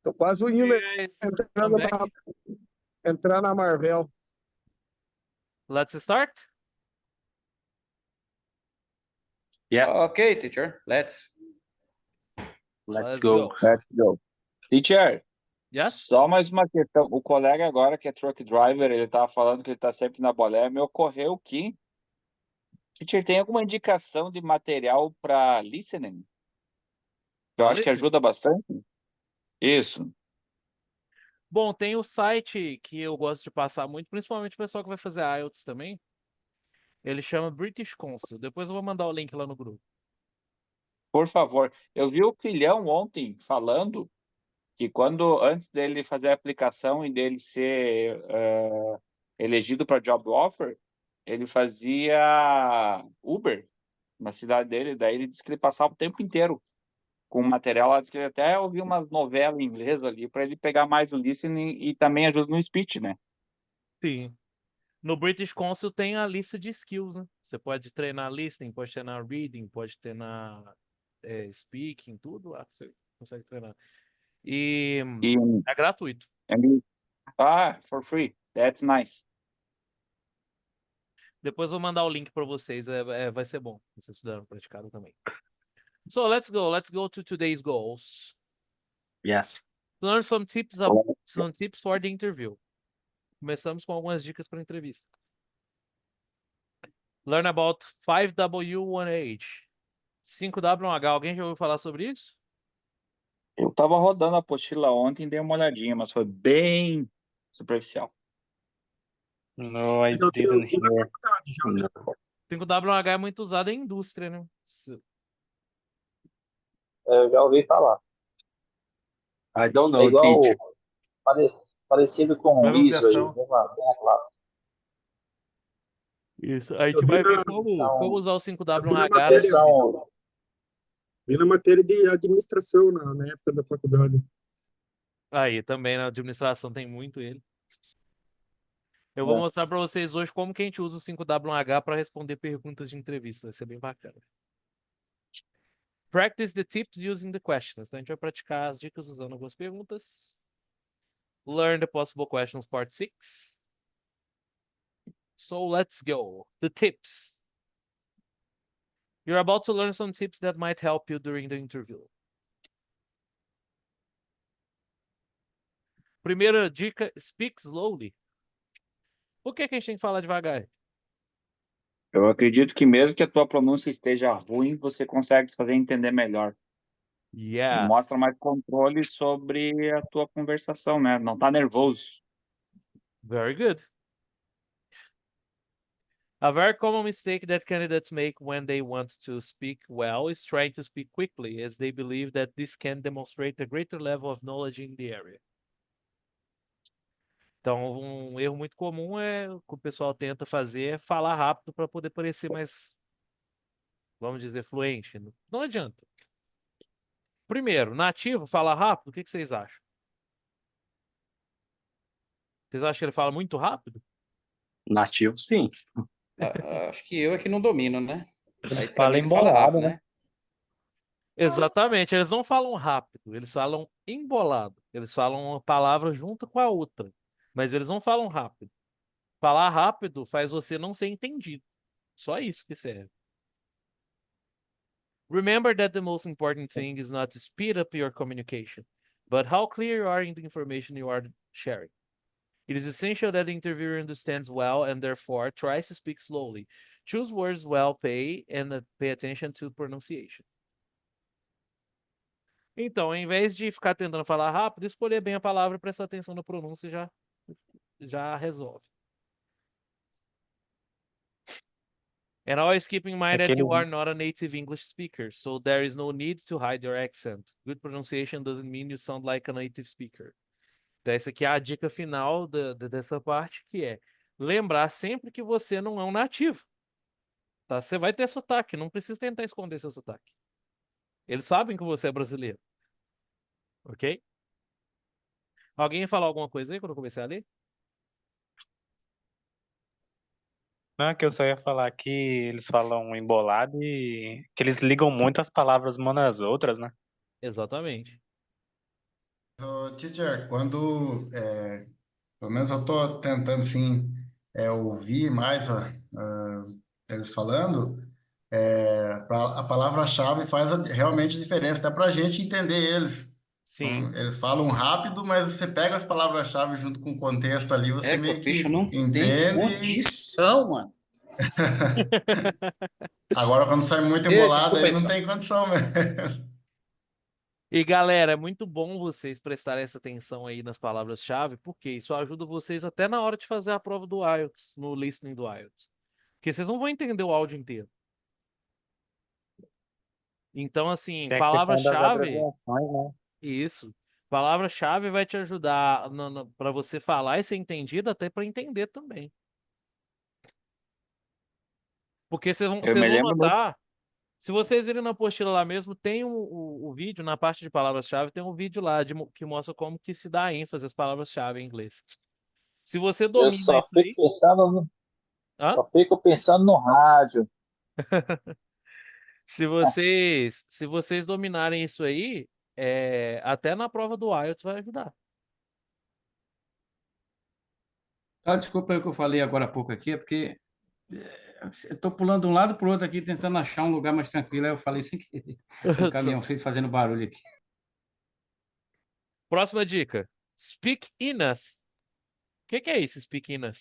Tô quase indo Guys, come back. entrar na Marvel. Let's start. Yes, Okay, teacher, let's let's Let's go. go. Let's go. Teacher, Yes? só mais uma questão. O colega agora, que é truck driver, ele tava falando que ele tá sempre na bolé. Me ocorreu que, teacher, tem alguma indicação de material para listening? Eu acho que Listening? ajuda bastante. Isso. Bom, tem o site que eu gosto de passar muito, principalmente o pessoal que vai fazer IELTS também. Ele chama British Council. Depois eu vou mandar o link lá no grupo. Por favor. Eu vi o Filhão ontem falando que antes dele fazer a aplicação e dele ser elegido para job offer, ele fazia Uber na cidade dele. Daí ele disse que ele passava o tempo inteiro com material lá. Disse que ele até ouvia umas novelas em inglês ali para ele pegar mais o listening e também ajuda no speech, né? Sim. No British Council tem a lista de skills, né? Você pode treinar listening, pode treinar reading, pode treinar speaking, tudo lá que você consegue treinar. E E, é gratuito. for free. That's nice. Depois eu vou mandar o link para vocês. Vai ser bom. Vocês puderam praticar também. So let's go. Let's go to today's goals. Yes. Learn some tips for the interview. Começamos com algumas dicas para a entrevista. Learn about 5W1H. 5W1H. Alguém já ouviu falar sobre isso? Eu tava rodando a apostila ontem e dei uma olhadinha, mas foi bem superficial. No, I Eu didn't vi na hear. faculdade já. No. 5W1H é muito usado em indústria, né? Eu já ouvi falar. I don't É know, igual, teacher. parecido com o Abreviação. ISO, mesma classe. Isso. A gente Eu vi vai ver na- como usar o eu vi 5W1H. na matéria. Eles são, Vi na matéria de administração na época da faculdade. Aí, também na administração tem muito ele. Eu vou mostrar para vocês hoje como que a gente usa o 5W1H para responder perguntas de entrevista. Vai ser bem bacana. Practice the tips using the questions. Então, a gente vai praticar as dicas usando algumas perguntas. Learn the possible questions, part 6. So, let's go. The tips. You're about to learn some tips that might help you during the interview. Primeira dica, speak slowly. Por que a gente tem que falar devagar? Eu acredito que mesmo que a tua pronúncia esteja ruim, você consegue se fazer entender melhor. E Yeah. mostra mais controle sobre a tua conversação, né? Não tá nervoso. Very good. A very common mistake that candidates make when they want to speak well is trying to speak quickly, as they believe that this can demonstrate a greater level of knowledge in the area. Então, um erro muito comum que o pessoal tenta fazer é falar rápido para poder parecer mais, vamos dizer, fluente. Não adianta. Primeiro, nativo fala rápido, o que vocês acham? Vocês acham que ele fala muito rápido? Nativo, sim. Acho que eu é que não domino, né? Aí pra fala mim ele fala embolado, rápido, né? Exatamente, eles não falam rápido, eles falam embolado. Eles falam uma palavra junto com a outra, mas eles não falam rápido. Falar rápido faz você não ser entendido. Só isso que serve. Remember that the most important thing is not to speed up your communication, but how clear you are in the information you are sharing. It is essential that the interviewer understands well and therefore tries to speak slowly. Choose words well, pay attention to pronunciation. Então, em vez de ficar tentando falar rápido, escolher bem a palavra e prestar atenção na pronúncia já resolve. And always keep in mind that you are not a native English speaker, so there is no need to hide your accent. Good pronunciation doesn't mean you sound like a native speaker. Então, essa aqui é a dica final dessa parte, que é lembrar sempre que você não é um nativo. Tá? Você vai ter sotaque, não precisa tentar esconder seu sotaque. Eles sabem que você é brasileiro. Ok? Alguém ia falar alguma coisa aí quando eu comecei a ler? Não, que eu só ia falar que eles falam embolado e que eles ligam muito as palavras umas nas outras, né? Exatamente. teacher, pelo menos eu estou tentando, sim, ouvir mais eles falando, a palavra-chave faz realmente diferença, até para a gente entender eles. Sim. Então, eles falam rápido, mas você pega as palavras-chave junto com o contexto ali, você Égua, meio que bicho, não tem entende. condição, mano. Agora, quando sai muito Ei, embolado, desculpa aí aí, não pessoal. tem condição mesmo. E galera, é muito bom vocês prestarem essa atenção aí nas palavras-chave, porque isso ajuda vocês até na hora de fazer a prova do IELTS, no listening do IELTS. Porque vocês não vão entender o áudio inteiro. Então, assim, Tem a questão das palavra-chave, abreviações, né? isso. Palavra-chave vai te ajudar para você falar e ser entendido, até para entender também. Porque vocês Eu me vão lembro muito. notar, se vocês virem na apostila lá mesmo, tem o vídeo, na parte de palavras-chave, tem um vídeo lá que mostra como que se dá ênfase às palavras-chave em inglês. Se você Eu domina só isso fico aí. pensando no, Hã? só fico pensando no rádio. Se vocês dominarem isso aí, até na prova do IELTS vai ajudar. Ah, desculpa aí o que eu falei agora há pouco aqui, é porque eu tô pulando de um lado para o outro aqui, tentando achar um lugar mais tranquilo. Aí eu falei sem querer. O caminhão fez fazendo barulho aqui. Próxima dica. Speak enough. O que é isso, speak enough?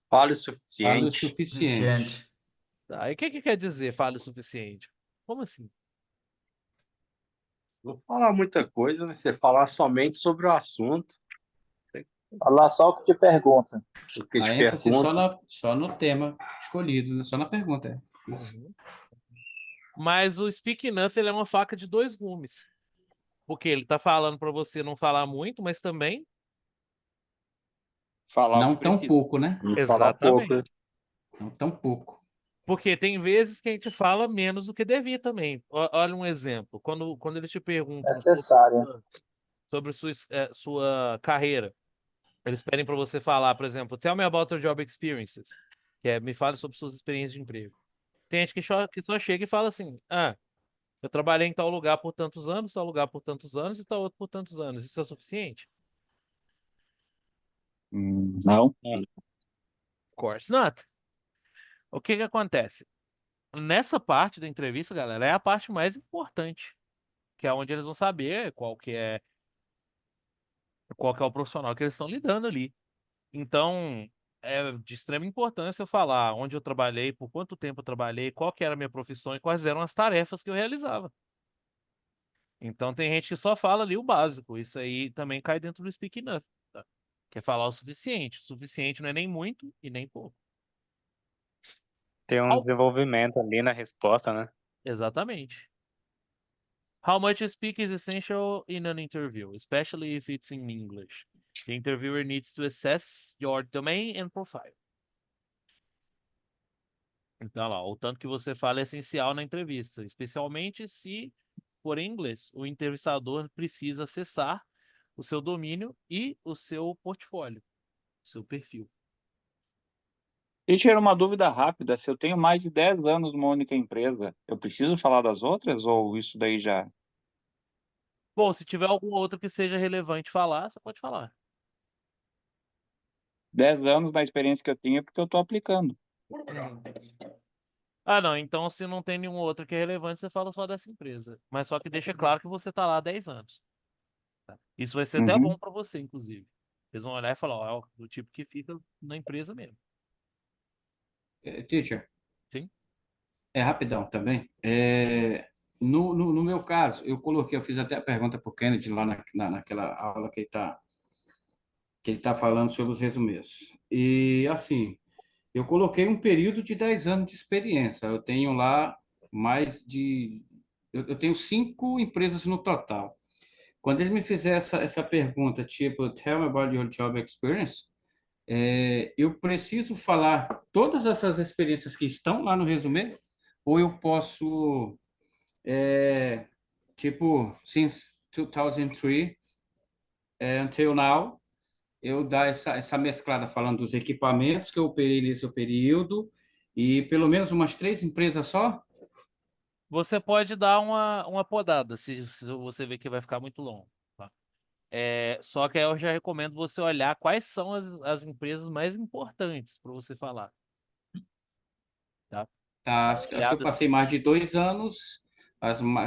Fale o Fale o suficiente. suficiente. Tá, e o que quer dizer fale o suficiente? Como assim? Não falar muita coisa, você falar somente sobre o assunto, Falar só o que te pergunta. o que A te ênfase pergunta. só no tema escolhido, né? Só na pergunta. Isso. Uhum. Mas o speak enough ele é uma faca de dois gumes. Porque ele tá falando para você não falar muito, mas também. Falar o Não que tão precisa. pouco, né? Não falar pouco. Exatamente. Não tão pouco. Porque tem vezes que a gente fala menos do que devia também. Olha um exemplo. Quando eles te perguntam Necessário. sobre sua carreira, eles pedem para você falar, por exemplo, tell me about your job experiences, que é me fale sobre suas experiências de emprego. Tem gente que só chega e fala assim, eu trabalhei em tal lugar por tantos anos, tal lugar por tantos anos e tal outro por tantos anos. Isso é suficiente? Não. Of course not. O que acontece? Nessa parte da entrevista, galera, é a parte mais importante, que é onde eles vão saber qual que é o profissional que eles estão lidando ali. Então, é de extrema importância eu falar onde eu trabalhei, por quanto tempo eu trabalhei, qual que era a minha profissão e quais eram as tarefas que eu realizava. Então, tem gente que só fala ali o básico. Isso aí também cai dentro do speak enough, tá? Que é falar o suficiente. O suficiente não é nem muito e nem pouco. Tem um desenvolvimento ali na resposta, né? Exatamente. How much you speak is essential in an interview, especially if it's in English. The interviewer needs to assess your domain and profile. Então, lá, o tanto que você fala é essencial na entrevista, especialmente se for em inglês. O entrevistador precisa acessar o seu domínio e o seu portfólio, o seu perfil. Teacher, uma dúvida rápida. Se eu tenho mais de 10 anos numa única empresa, eu preciso falar das outras ou isso daí já... Bom, se tiver algum outro que seja relevante falar, você pode falar. 10 anos da experiência que eu tenho é porque eu estou aplicando. Ah, não. Então, se não tem nenhum outro que é relevante, você fala só dessa empresa. Mas só que deixa claro que você está lá há 10 anos. Tá? Isso vai ser até bom para você, inclusive. Eles vão olhar e falar, ó, é do tipo que fica na empresa mesmo. Teacher, Sim? é rapidão também. No meu caso, eu fiz até a pergunta para o Kennedy lá naquela aula que ele tá falando sobre os resumês. E, assim, eu coloquei um período de 10 anos de experiência. Eu tenho lá mais de... Eu tenho 5 empresas no total. Quando ele me fizer essa pergunta, tipo, tell me about your job experience, eu preciso falar todas essas experiências que estão lá no resumê, ou eu posso, tipo, since 2003 until now, eu dar essa mesclada falando dos equipamentos que eu operei nesse período e pelo menos umas 3 empresas só? Você pode dar uma podada se você vê que vai ficar muito longo. Tá? Só que aí eu já recomendo você olhar quais são as empresas mais importantes para você falar. Tá? Tá, acho que eu Olhada passei mais de 2 anos,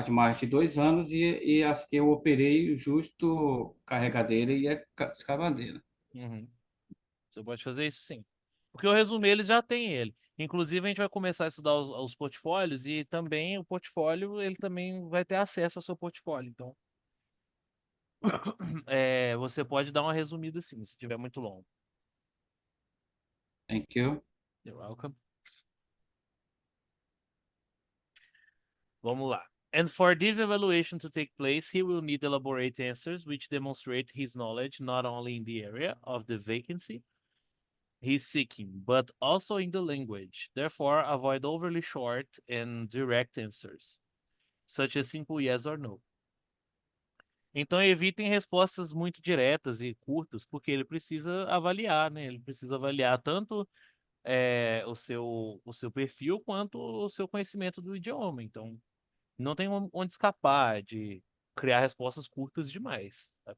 mais de 2 anos, e as que eu operei justo carregadeira e escavadeira. Uhum. Você pode fazer isso sim. Porque o resumo eles já tem ele. Inclusive, a gente vai começar a estudar os portfólios e também o portfólio, ele também vai ter acesso ao seu portfólio. Então, você pode dar uma resumida sim, se tiver muito longo. Thank you. You're welcome. Vamos lá. And for this evaluation to take place, he will need elaborate answers which demonstrate his knowledge not only in the area of the vacancy he's seeking, but also in the language. Therefore, avoid overly short and direct answers, such as simple yes or no. Então, evitem respostas muito diretas e curtas, porque ele precisa avaliar, né? Ele precisa avaliar tanto o seu perfil quanto o seu conhecimento do idioma. Então, não tem onde escapar de criar respostas curtas demais. Tá?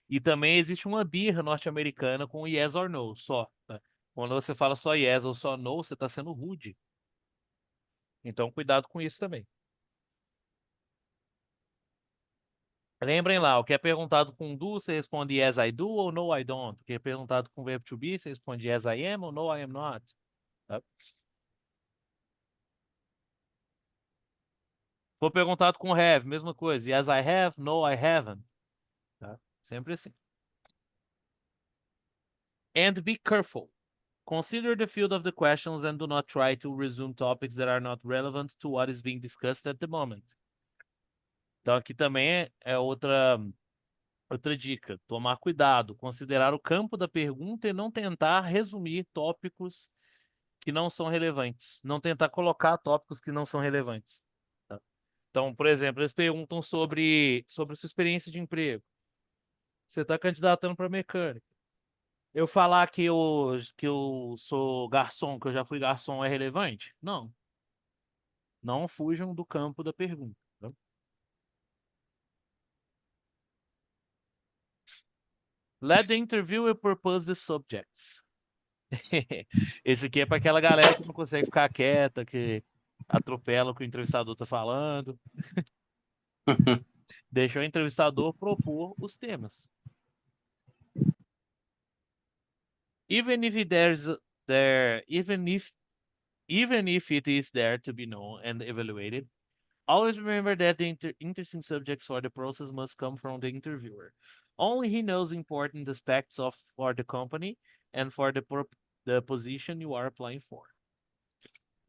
E também existe uma birra norte-americana com yes or no só. Tá? Quando você fala só yes ou só no, você está sendo rude. Então, cuidado com isso também. Lembrem lá, o que é perguntado com do, você responde yes, I do ou no, I don't. O que é perguntado com verbo to be, você responde yes, I am ou no, I am not. Tá? For perguntado com have, mesma coisa. Yes, I have, no, I haven't. Tá? Sempre assim. And be careful. Consider the field of the questions and do not try to resume topics that are not relevant to what is being discussed at the moment. Então aqui também é outra dica. Tomar cuidado. Considerar o campo da pergunta e não tentar resumir tópicos que não são relevantes. Não tentar colocar tópicos que não são relevantes. Tá? Então, por exemplo, eles perguntam sobre sua experiência de emprego. Você está candidatando para mecânica. Eu falar que eu sou garçom, que eu já fui garçom, é relevante? Não. Não fujam do campo da pergunta. Tá? Let the interviewer propose the subjects. Esse aqui é para aquela galera que não consegue ficar quieta, que atropela o que o entrevistador está falando. Deixa o entrevistador propor os temas. Even if it is there to be known and evaluated, always remember that the interesting subjects for the process must come from the interviewer. Only he knows important aspects for the company and for the position you are applying for.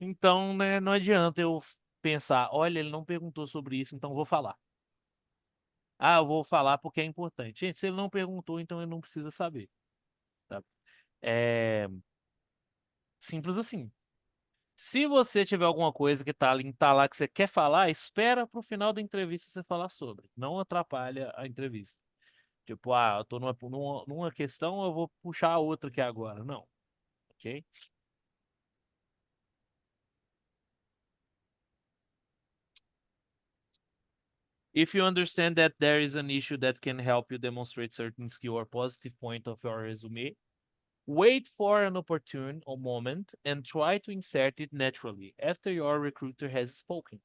Então, né, não adianta eu pensar, olha, ele não perguntou sobre isso, então vou falar. Ah, eu vou falar porque é importante. Gente, se ele não perguntou, então ele não precisa saber. Tá? É simples assim. Se você tiver alguma coisa que tá lá que você quer falar, espera pro final da entrevista você falar sobre. Não atrapalha a entrevista. Tipo, eu tô numa questão, eu vou puxar a outra aqui agora. Não. Ok? If you understand that there is an issue that can help you demonstrate certain skill or positive point of your resume, wait for an opportune moment and try to insert it naturally after your recruiter has spoken.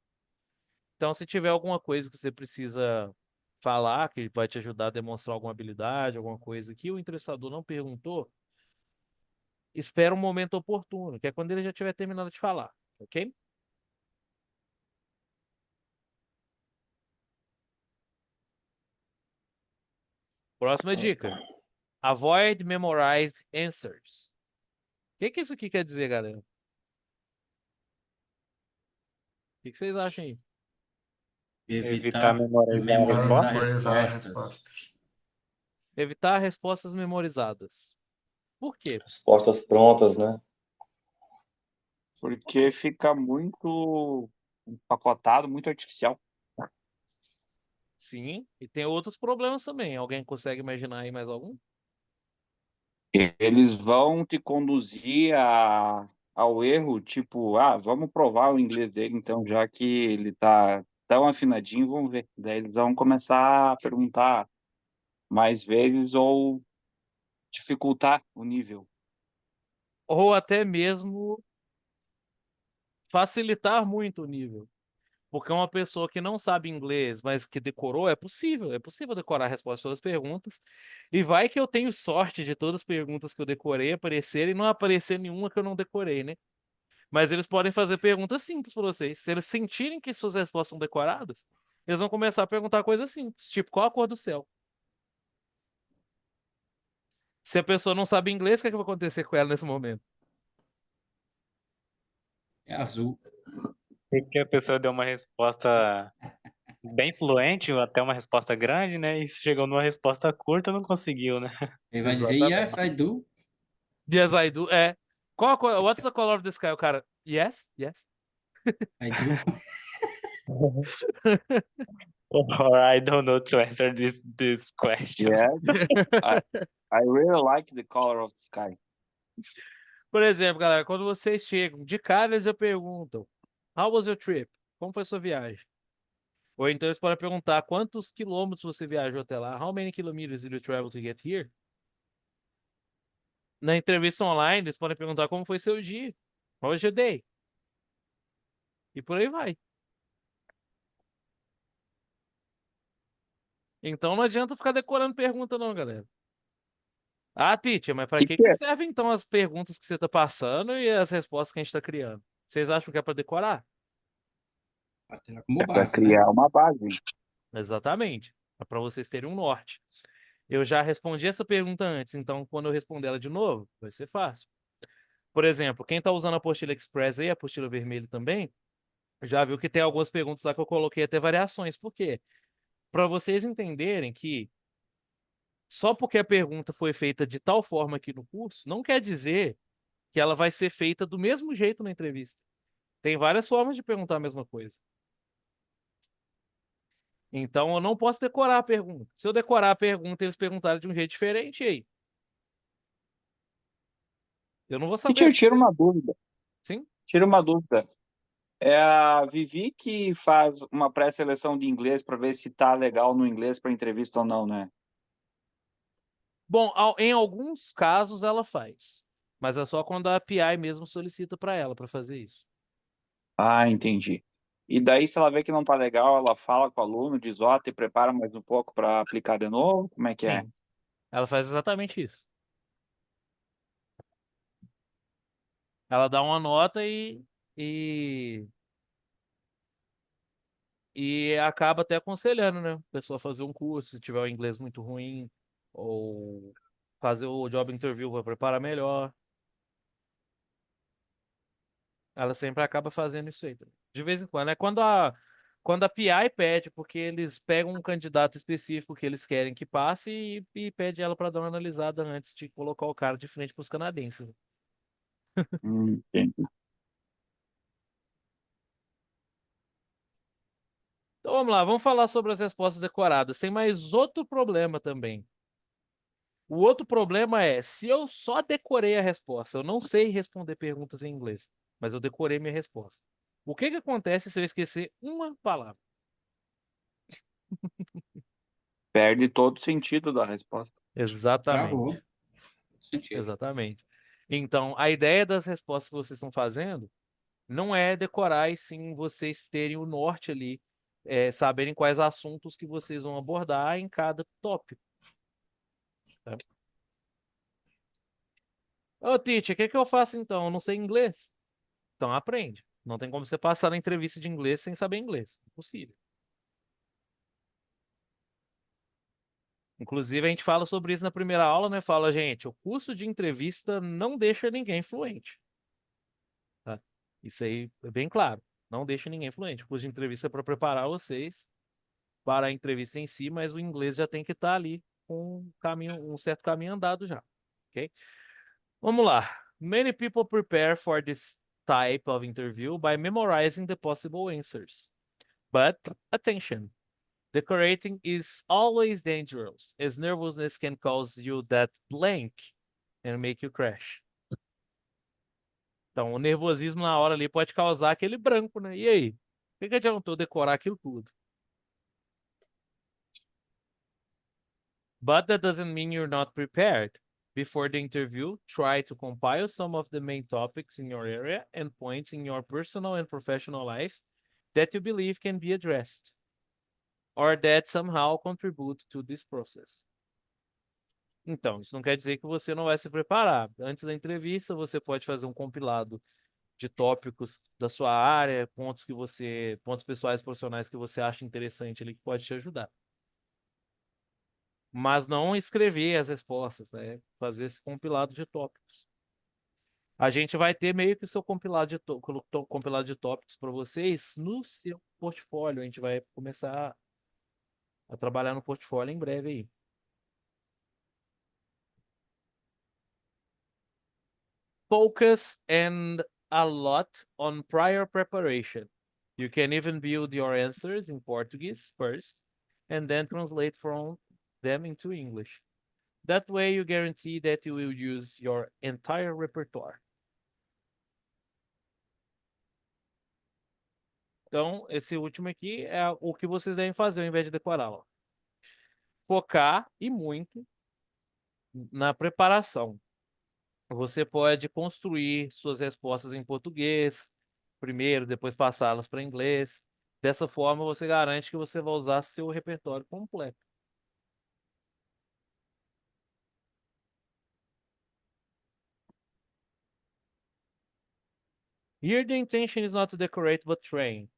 Então, se tiver alguma coisa que você precisa falar, que vai te ajudar a demonstrar alguma habilidade, alguma coisa que o entrevistador não perguntou, espera um momento oportuno, que é quando ele já tiver terminado de falar, ok? Próxima dica. Avoid memorized answers. O que isso aqui quer dizer, galera? O que vocês acham aí? Evitar memorizar a resposta. Memorizar a resposta. Evitar respostas memorizadas. Por quê? Respostas prontas, né? Porque fica muito empacotado, muito artificial. Sim, e tem outros problemas também. Alguém consegue imaginar aí mais algum? Eles vão te conduzir ao erro, tipo, vamos provar o inglês dele, então, já que ele tá tão afinadinho, vamos ver. Daí eles vão começar a perguntar mais vezes ou dificultar o nível. Ou até mesmo facilitar muito o nível. Porque uma pessoa que não sabe inglês, mas que decorou, é possível decorar a resposta a todas as perguntas. E vai que eu tenho sorte de todas as perguntas que eu decorei aparecerem e não aparecer nenhuma que eu não decorei, né? Mas eles podem fazer perguntas simples para vocês. Se eles sentirem que suas respostas são decoradas, eles vão começar a perguntar coisas simples, tipo, qual a cor do céu? Se a pessoa não sabe inglês, o que é que vai acontecer com ela nesse momento? É azul. Porque a pessoa deu uma resposta bem fluente, ou até uma resposta grande, né? E chegou numa resposta curta, não conseguiu, né? Ele vai dizer, Exatamente. yes, I do. Yes, I do. Qual a cor? What's the color of the sky? O cara, yes, yes. I do. Or I don't know to answer this question. Yeah, I really like the color of the sky. Por exemplo, galera, quando vocês chegam, de cara eles já perguntam, how was your trip? Como foi sua viagem? Ou então eles podem perguntar, quantos quilômetros você viajou até lá? How many kilometers did you travel to get here? Na entrevista online, eles podem perguntar como foi seu dia. How was your day? E por aí vai. Então não adianta ficar decorando pergunta não, galera. Ah, teacher, mas para que Que é? servem então as perguntas que você está passando e as respostas que a gente está criando? Vocês acham que é para decorar? Para ter como É para base, né? criar uma base. Exatamente. É para vocês terem um norte. Eu já respondi essa pergunta antes, então quando eu responder ela de novo, vai ser fácil. Por exemplo, quem está usando a apostila Express e a apostila vermelha também, já viu que tem algumas perguntas lá que eu coloquei até variações. Por quê? Para vocês entenderem que só porque a pergunta foi feita de tal forma aqui no curso, não quer dizer que ela vai ser feita do mesmo jeito na entrevista. Tem várias formas de perguntar a mesma coisa. Então eu não posso decorar a pergunta. Se eu decorar a pergunta e eles perguntarem de um jeito diferente, e aí? Eu não vou saber. Teacher, tira uma dúvida. Sim? Tira uma dúvida. É a Vivi que faz uma pré-seleção de inglês para ver se tá legal no inglês para entrevista ou não, né? Bom, em alguns casos ela faz. Mas é só quando a PI mesmo solicita para ela para fazer isso. Ah, entendi. E daí, se ela vê que não tá legal, ela fala com o aluno, diz, ó, te prepara mais um pouco para aplicar de novo? Como é que é? Sim. Ela faz exatamente isso. Ela dá uma nota e, e acaba até aconselhando, né? A pessoa fazer um curso, se tiver o inglês muito ruim, ou fazer o job interview para preparar melhor. Ela sempre acaba fazendo isso aí. De vez em quando. É quando a PI pede, porque eles pegam um candidato específico que eles querem que passe e pede ela para dar uma analisada antes de colocar o cara de frente para os canadenses. Entendi. Então vamos lá, vamos falar sobre as respostas decoradas. Tem mais outro problema também. O outro problema é, se eu só decorei a resposta, eu não sei responder perguntas em inglês, mas eu decorei minha resposta. O que que acontece se eu esquecer uma palavra? Perde todo o sentido da resposta. Exatamente. Travou. Sentido. Exatamente. Então, a ideia das respostas que vocês estão fazendo não é decorar, e sim vocês terem o norte ali, saberem quais assuntos que vocês vão abordar em cada tópico. Tá? Ô, teacher, o que que eu faço então? Eu não sei inglês. Então aprende. Não tem como você passar na entrevista de inglês sem saber inglês. Impossível. Inclusive, a gente fala sobre isso na primeira aula, né? Fala, gente, o curso de entrevista não deixa ninguém fluente. Tá? Isso aí é bem claro. Não deixa ninguém fluente. O curso de entrevista é para preparar vocês para a entrevista em si, mas o inglês já tem que estar ali com um certo caminho andado já. Ok? Vamos lá. Many people prepare for this type of interview by memorizing the possible answers. But attention, decorating is always dangerous, as nervousness can cause you that blank and make you crash. Então, o nervosismo na hora ali pode causar aquele branco, né? E aí? que adiantou decorar aquilo tudo? But that doesn't mean you're not prepared. Before the interview, try to compile some of the main topics in your area and points in your personal and professional life that you believe can be addressed or that somehow contribute to this process. Então, isso não quer dizer que você não vai se preparar. Antes da entrevista, você pode fazer um compilado de tópicos da sua área, pontos pessoais profissionais que você acha interessante ali que pode te ajudar. Mas não escrever as respostas, né? Fazer esse compilado de tópicos. A gente vai ter meio que o seu compilado de tópicos para vocês no seu portfólio. A gente vai começar a trabalhar no portfólio em breve aí. Focus and a lot on prior preparation. You can even build your answers in Portuguese first and then translate from them into English. That way you guarantee that you will use your entire repertoire. Então, esse último aqui é o que vocês devem fazer ao invés de decorar. Ó. Focar e muito na preparação. Você pode construir suas respostas em português primeiro, depois passá-las para inglês. Dessa forma, você garante que você vai usar seu repertório completo. Here, the intention is not to decorate but train.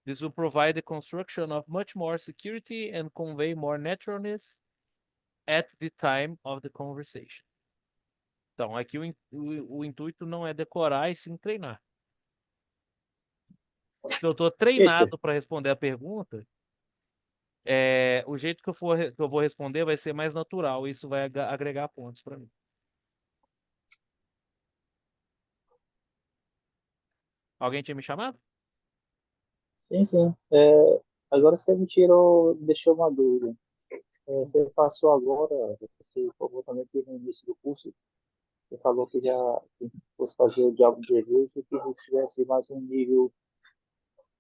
This will provide the construction of much more security and convey more naturalness at the time of the conversation. Então, aqui o intuito não é decorar e sim treinar. Se eu estou treinado para responder a pergunta, o jeito que eu vou responder vai ser mais natural. Isso vai agregar pontos para mim. Alguém tinha me chamado? Sim, sim. Agora você me deixou uma dúvida. Você passou agora, você falou também que no início do curso, você falou que já fosse fazer o job de reviews e que você tivesse mais um nível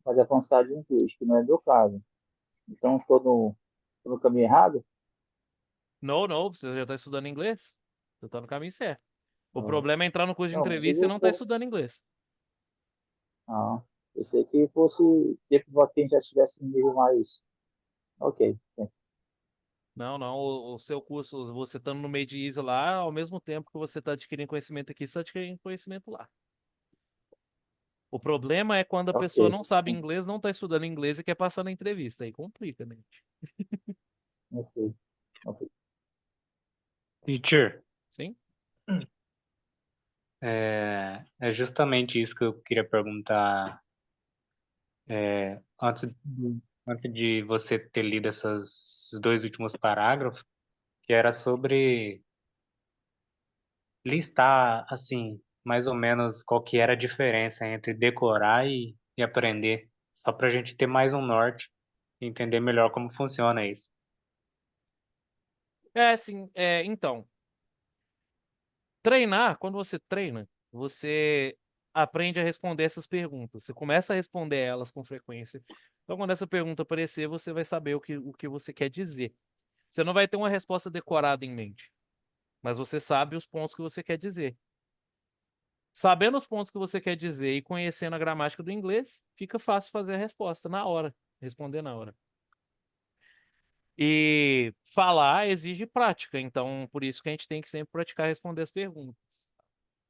mais avançado de inglês, que não é meu caso. Então, tô no caminho errado? Não, você já está estudando inglês. Você está no caminho certo. O Não. problema é entrar no curso de Não, entrevista e não estar estudando inglês. Eu sei que fosse tipo para quem já tivesse um nível mais. Ok. Não. O seu curso, você estando no meio de ISA lá, ao mesmo tempo que você está adquirindo conhecimento aqui, você está adquirindo conhecimento lá. O problema é quando a pessoa não sabe inglês, não está estudando inglês e quer passar na entrevista. Aí complica, né? Ok. Teacher, Sim? é justamente isso que eu queria perguntar antes de você ter lido esses dois últimos parágrafos, que era sobre listar, assim, mais ou menos qual que era a diferença entre decorar e aprender, só para a gente ter mais um norte e entender melhor como funciona isso. Sim. Então, treinar, quando você treina, você aprende a responder essas perguntas. Você começa a responder elas com frequência. Então, quando essa pergunta aparecer, você vai saber o que você quer dizer. Você não vai ter uma resposta decorada em mente, mas você sabe os pontos que você quer dizer. Sabendo os pontos que você quer dizer e conhecendo a gramática do inglês, fica fácil fazer a resposta na hora, responder na hora. E falar exige prática, então por isso que a gente tem que sempre praticar responder as perguntas.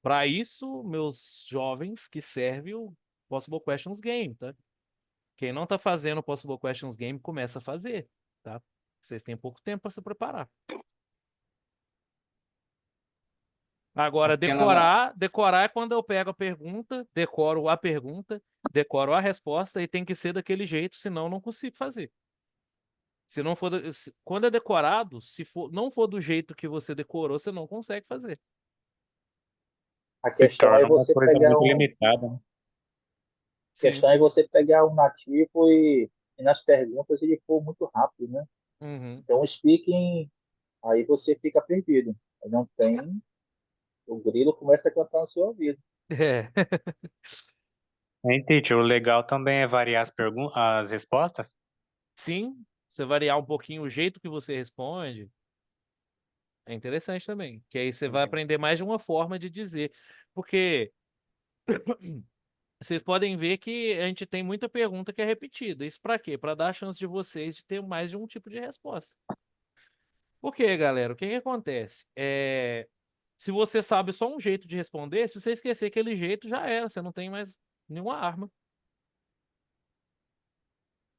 Para isso, meus jovens, que serve o Possible Questions Game, tá? Quem não tá fazendo o Possible Questions Game, começa a fazer, tá? Vocês têm pouco tempo para se preparar. Agora, decorar é quando eu pego a pergunta, decoro a resposta e tem que ser daquele jeito, senão eu não consigo fazer. Se não for, quando é decorado, não for do jeito que você decorou, você não consegue fazer. A questão é você pegar limitada, né? A questão é você pegar um nativo e nas perguntas ele for muito rápido, né? Uhum. Então, o speaking, aí você fica perdido. Aí não tem. O grilo começa a cantar na sua vida. É. Hein, teacher, o legal também é variar as respostas. Sim, você variar um pouquinho o jeito que você responde. É interessante também, que aí você vai aprender mais de uma forma de dizer. Porque vocês podem ver que a gente tem muita pergunta que é repetida. Isso para quê? Para dar a chance de vocês de ter mais de um tipo de resposta. Por quê, galera? O que que acontece? Se você sabe só um jeito de responder, se você esquecer aquele jeito, já era. Você não tem mais nenhuma arma.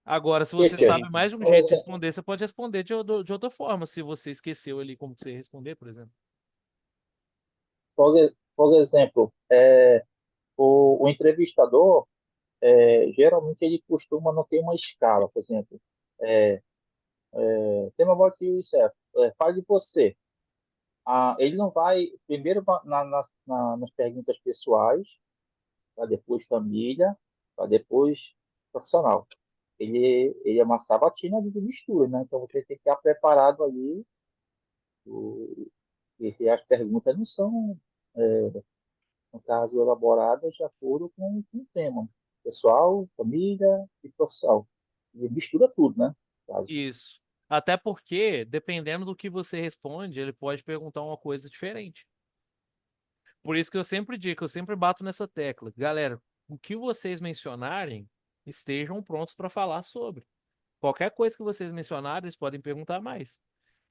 Agora, se você Teacher, sabe mais de um por jeito de exemplo, responder, você pode responder de outra forma, se você esqueceu ali como que você ia responder, por exemplo. por exemplo, o entrevistador, geralmente ele costuma não ter uma escala, por exemplo. É, tema about yourself, fale de você. Ele não vai, primeiro nas perguntas pessoais, para depois família, para depois profissional. Ele é uma sabatina de mistura, né? Então você tem que estar preparado ali. E as perguntas não são, é, no caso, elaboradas de acordo com o tema. Pessoal, família e profissional. E mistura tudo, né? No caso. Isso. Até porque, dependendo do que você responde, ele pode perguntar uma coisa diferente. Por isso que eu sempre digo, eu sempre bato nessa tecla. Galera, o que vocês mencionarem, estejam prontos para falar sobre. Qualquer coisa que vocês mencionarem, eles podem perguntar mais.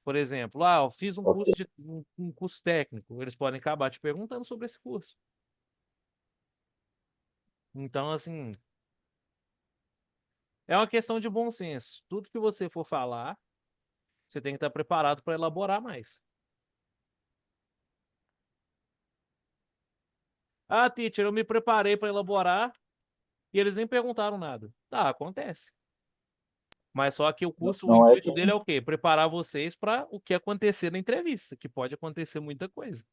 Por exemplo, eu fiz um Ok. curso um curso técnico. Eles podem acabar te perguntando sobre esse curso. Então, assim, é uma questão de bom senso. Tudo que você for falar, você tem que estar preparado para elaborar mais. Ah, teacher, eu me preparei para elaborar e eles nem perguntaram nada. Tá, acontece. Mas só que o curso, o Não é, intuito dele é o quê? Preparar vocês para o que acontecer na entrevista, que pode acontecer muita coisa.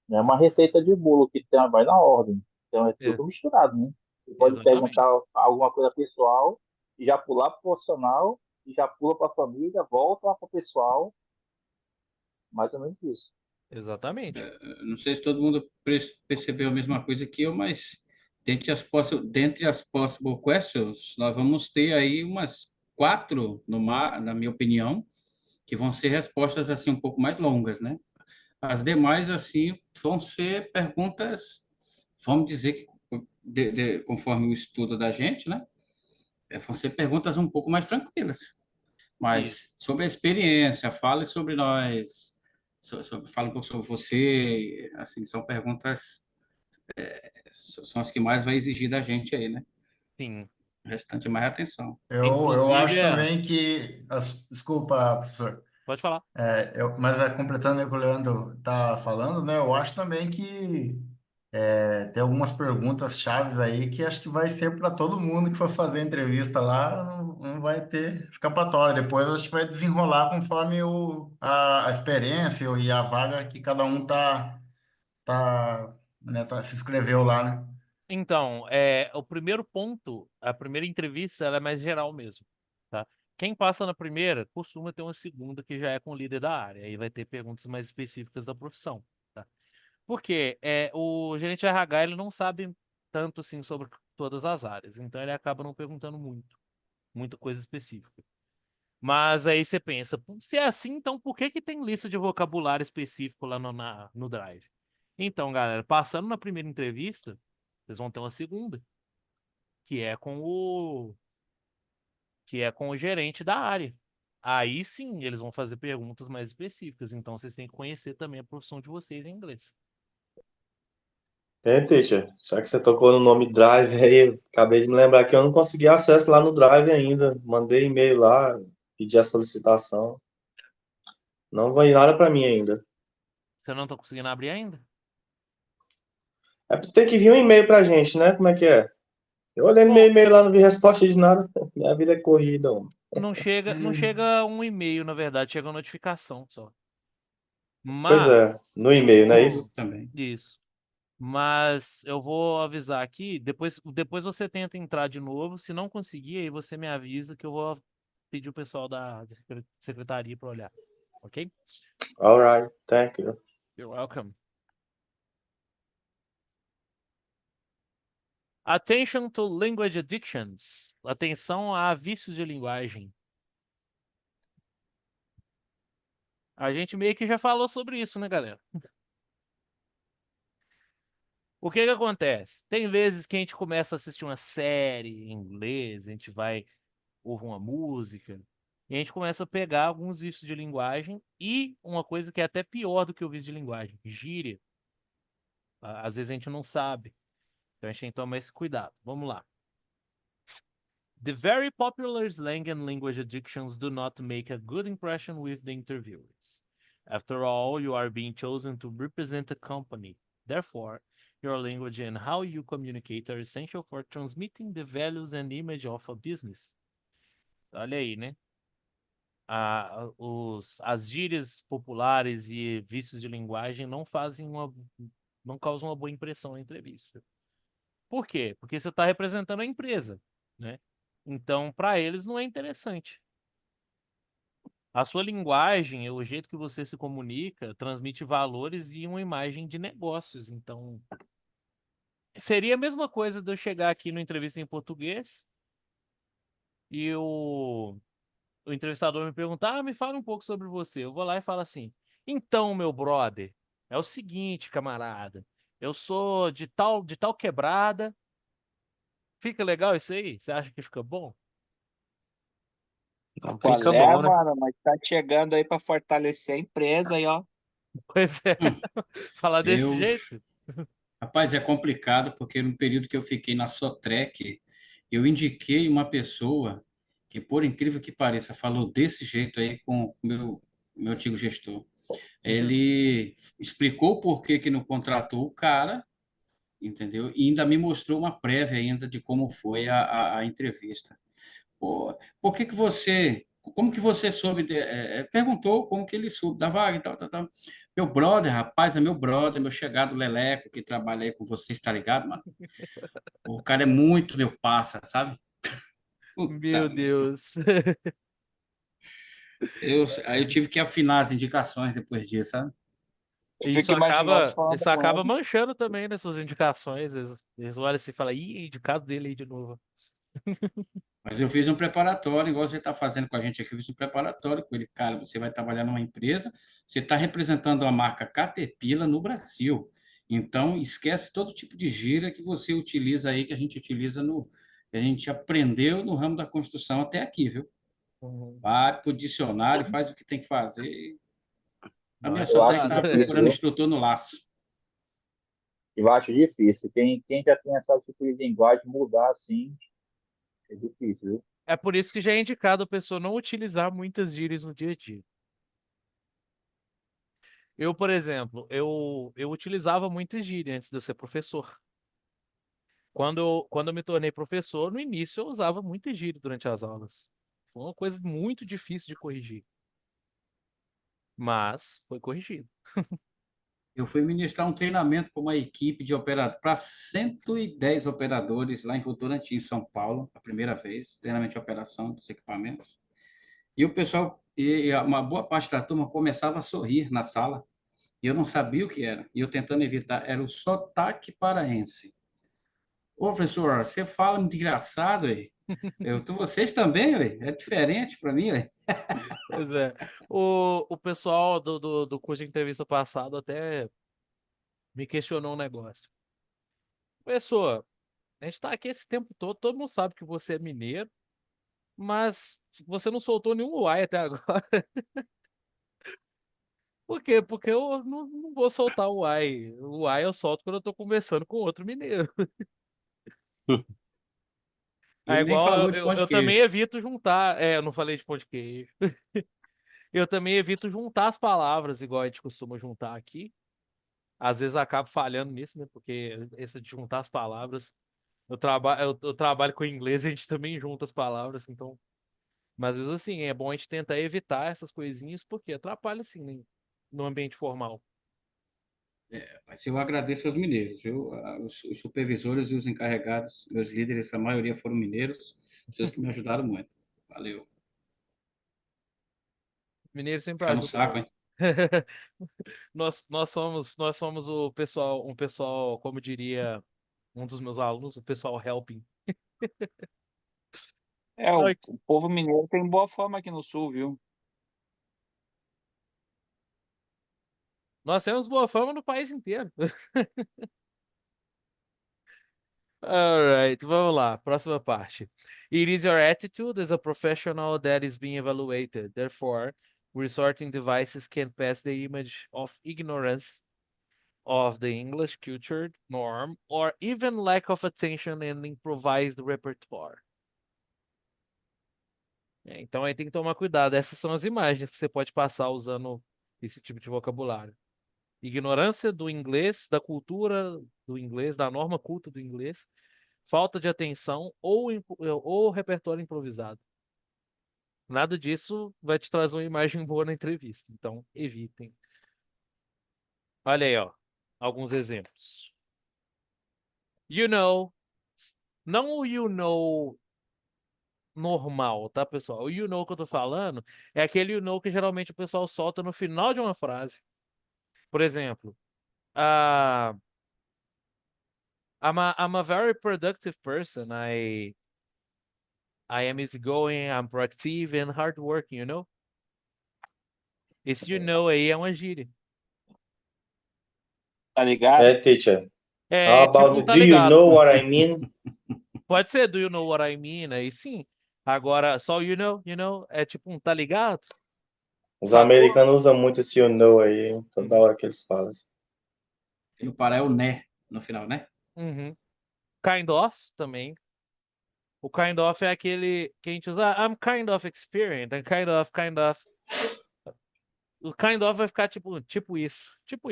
não é uma receita de bolo que tem, vai na ordem. Então é É, tudo misturado, né? Você pode exatamente. perguntar alguma coisa pessoal, e já pular para o profissional, e já pula para a família, volta lá para o pessoal, mais ou menos isso. Exatamente. Não sei se todo mundo percebeu a mesma coisa que eu, mas dentre as possible questions, nós vamos ter aí umas quatro, na minha opinião, que vão ser respostas assim um pouco mais longas, né? As demais, assim, vão ser perguntas, vamos dizer que, conforme o estudo da gente, né? Vão ser perguntas um pouco mais tranquilas. Isso. Mas sobre a experiência, fale sobre nós, fale um pouco sobre você, assim, são perguntas, são as que mais vai exigir da gente aí, né? Sim. O restante é mais atenção. Eu Inclusive, acho também que, desculpa, professor, pode falar. mas completando o que o Leandro está falando, né? Eu acho também que tem algumas perguntas chaves aí que acho que vai ser para todo mundo que for fazer entrevista lá, não vai ter escapatória. Depois a gente vai desenrolar conforme a experiência e a vaga que cada um se inscreveu lá, né? Então, o primeiro ponto, a primeira entrevista, ela é mais geral mesmo, tá? Quem passa na primeira costuma ter uma segunda que já é com o líder da área. Aí vai ter perguntas mais específicas da profissão, tá? Porque o gerente de RH ele não sabe tanto assim sobre todas as áreas, então ele acaba não perguntando muita coisa específica. Mas aí você pensa, se é assim, então por que que tem lista de vocabulário específico lá no Drive? Então, galera, passando na primeira entrevista, vocês vão ter uma segunda, que é com o que é com o gerente da área. Aí sim, eles vão fazer perguntas mais específicas, então vocês têm que conhecer também a profissão de vocês em inglês. Teacher, só que você tocou no nome Drive aí, eu acabei de me lembrar que eu não consegui acesso lá no Drive ainda. Mandei e-mail lá, pedi a solicitação. Não veio nada para mim ainda. Você não tá conseguindo abrir ainda? É porque tem que vir um e-mail pra gente, né? Como é que é? Eu olhei no meu Bom, e-mail lá, não vi resposta de nada. Minha vida é corrida, homem. não chega um e-mail, na verdade, chega uma notificação só. Pois é, Mas no eu e-mail, não é vou. isso? Também. Isso. Mas eu vou avisar aqui. Depois você tenta entrar de novo. Se não conseguir, aí você me avisa que eu vou pedir o pessoal da secretaria para olhar. Ok? All right, thank you. You're welcome. Attention to language addictions. Atenção a vícios de linguagem. A gente meio que já falou sobre isso, né, galera? O que que acontece? Tem vezes que a gente começa a assistir uma série em inglês, a gente vai ouvir uma música, e a gente começa a pegar alguns vícios de linguagem e uma coisa que é até pior do que o vício de linguagem, gíria. Às vezes a gente não sabe. Então a gente tem que tomar esse cuidado. Vamos lá. The very popular slang and language addictions do not make a good impression with the interviewers. After all, you are being chosen to represent a company. Therefore, your language and how you communicate are essential for transmitting the values and image of a business. Olha aí, né? As gírias populares e vícios de linguagem não causam uma boa impressão na entrevista. Por quê? Porque você está representando a empresa, né? Então, para eles não é interessante. A sua linguagem, o jeito que você se comunica, transmite valores e uma imagem de negócios. Então, seria a mesma coisa de eu chegar aqui no entrevista em português e o entrevistador me perguntar, me fala um pouco sobre você. Eu vou lá e falo assim, então, meu brother, é o seguinte, camarada, eu sou de tal quebrada. Fica legal isso aí? Você acha que fica bom? Não Qual fica é, bom, né? mano? Mas tá chegando aí pra fortalecer a empresa aí, ó. Pois é, falar desse Eu, jeito. rapaz, é complicado porque no período que eu fiquei na Sotrec, eu indiquei uma pessoa que, por incrível que pareça, falou desse jeito aí com o meu antigo gestor. Ele explicou por que que não contratou o cara, entendeu? E ainda me mostrou uma prévia ainda de como foi a entrevista. Pô, por que que você, como que você soube, perguntou como que ele soube da vaga e tal, tal, tal. Meu brother, rapaz, é meu brother, meu chegado Leleco, que trabalha aí com vocês, tá ligado, mano? O cara é muito meu parça, sabe? Puta Meu merda. Deus. Aí eu tive que afinar as indicações depois disso, sabe? Eu Isso fico imaginando acaba, falando isso acaba com manchando também nas suas indicações. Eles olham assim e falam, ih, indicado dele aí de novo. Mas eu fiz um preparatório, igual você está fazendo com a gente aqui, eu fiz um preparatório com ele. Cara, você vai trabalhar numa empresa, você está representando a marca Caterpillar no Brasil. Então, esquece todo tipo de gíria que você utiliza aí, que a gente utiliza que a gente aprendeu no ramo da construção até aqui, viu? Uhum. Vai pro dicionário, faz o que tem que fazer. A Não minha é Eu só tem acho que estar difícil, procurando viu? instrutor no laço. Eu acho difícil. Quem já tem essa tipo de linguagem mudar assim, é difícil, viu? É por isso que já é indicado a pessoa não utilizar muitas gírias no dia a dia. Eu, por exemplo, eu utilizava muitas gírias antes de eu ser professor. Quando eu me tornei professor, no início eu usava muita gíria durante as aulas. Foi uma coisa muito difícil de corrigir. Mas foi corrigido. Eu fui ministrar um treinamento para uma equipe de operador, para 110 operadores lá em Votorantim, em São Paulo, a primeira vez, treinamento de operação dos equipamentos. E o pessoal, uma boa parte da turma começava a sorrir na sala, e eu não sabia o que era, e eu tentando evitar, era o sotaque paraense. Ô, professor, você fala muito engraçado, aí. Vocês também, ué? É diferente para mim, ué. Pois é. O pessoal do curso de entrevista passado até me questionou um negócio. Pessoa, a gente tá aqui esse tempo todo mundo sabe que você é mineiro, mas você não soltou nenhum uai até agora. Por quê? Porque eu não vou soltar o uai. O uai eu solto quando eu tô conversando com outro mineiro. É Ele nem igual falou de pão de eu também queijo. evito juntar. É, eu não falei de pão de queijo. Eu também evito juntar as palavras, igual a gente costuma juntar aqui. Às vezes acabo falhando nisso, né? Porque esse de juntar as palavras. Eu trabalho com inglês e a gente também junta as palavras, então. Mas às vezes assim, é bom a gente tentar evitar essas coisinhas, porque atrapalha assim, né, no ambiente formal. Mas eu agradeço aos mineiros, viu? Os supervisores e os encarregados, meus líderes, a maioria foram mineiros, pessoas que me ajudaram muito. Valeu. Mineiro sempre Puxar no ajuda saco, muito. hein? Nós somos um pessoal, como diria Um dos meus alunos, o pessoal helping. O Ai, povo mineiro tem boa fama aqui no sul, viu? nós temos boa fama no país inteiro. Alright, vamos lá. Próxima parte. It is your attitude as a professional that is being evaluated. Therefore, resorting devices can pass the image of ignorance of the English culture norm or even lack of attention and improvised repertoire. Então aí tem que tomar cuidado. Essas são as imagens que você pode passar usando esse tipo de vocabulário. Ignorância do inglês, da cultura do inglês, da norma culta do inglês, falta de atenção ou repertório improvisado. Nada disso vai te trazer uma imagem boa na entrevista, então evitem. Olha aí, ó, alguns exemplos. You know, não o you know normal, tá, pessoal? O you know que eu tô falando é aquele you know que geralmente o pessoal solta no final de uma frase. Por exemplo, I'm a very productive person. I am easygoing, I'm proactive and hardworking, you know? Esse you know aí é uma gíria. Tá ligado? Teacher. É How tipo about um tá do you ligado. know what I mean? Pode ser do you know what I mean, aí sim. Agora, só o you know, é tipo um tá ligado? Os Sacou? americanos usam muito esse you know aí, toda hora que eles falam. Se não parar é o né no final, né? Uhum. Kind of também. O kind of é aquele que a gente usa. I'm kind of experienced. I'm kind of. O kind of vai ficar tipo isso. Tipo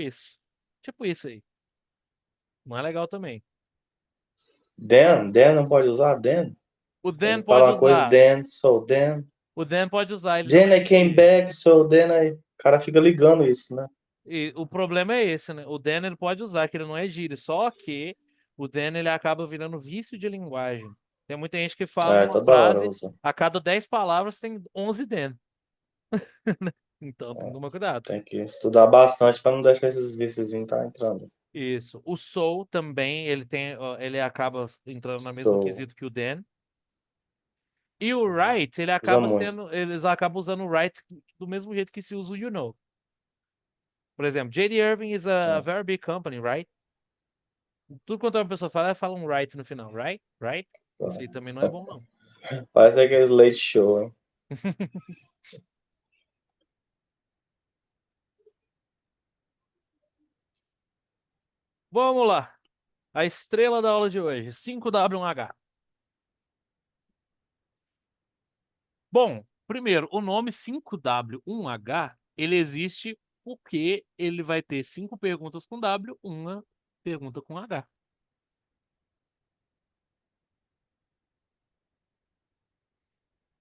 isso aí. Não é legal também. Dan não pode usar Dan? O then Ele pode fala uma coisa, usar. Dan, so Dan. O then pode usar. Ele Dan não I came back, so Dan I... O cara fica ligando isso, né? E o problema é esse, né? O then ele pode usar, que ele não é gíria. Só que o then ele acaba virando vício de linguagem. Tem muita gente que fala uma Toda hora frase, usa. a cada 10 palavras tem 11 then. Então tem que tomar cuidado. Tem que estudar bastante para não deixar esses vícios estar entrando. Isso. O so também, ele acaba entrando no mesmo So, quesito que o then. E o right, ele usa acaba muito. eles acabam usando o right do mesmo jeito que se usa o you know. Por exemplo, J.D. Irving is a very big company, right? Tudo quanto uma pessoa fala, ela fala um right no final, right? Right? Isso aí também não é bom, não. Parece aqueles late show, hein? Vamos lá. A estrela da aula de hoje, 5W1H. Bom, primeiro, o nome 5W1H, ele existe porque ele vai ter 5 perguntas com W, uma pergunta com H.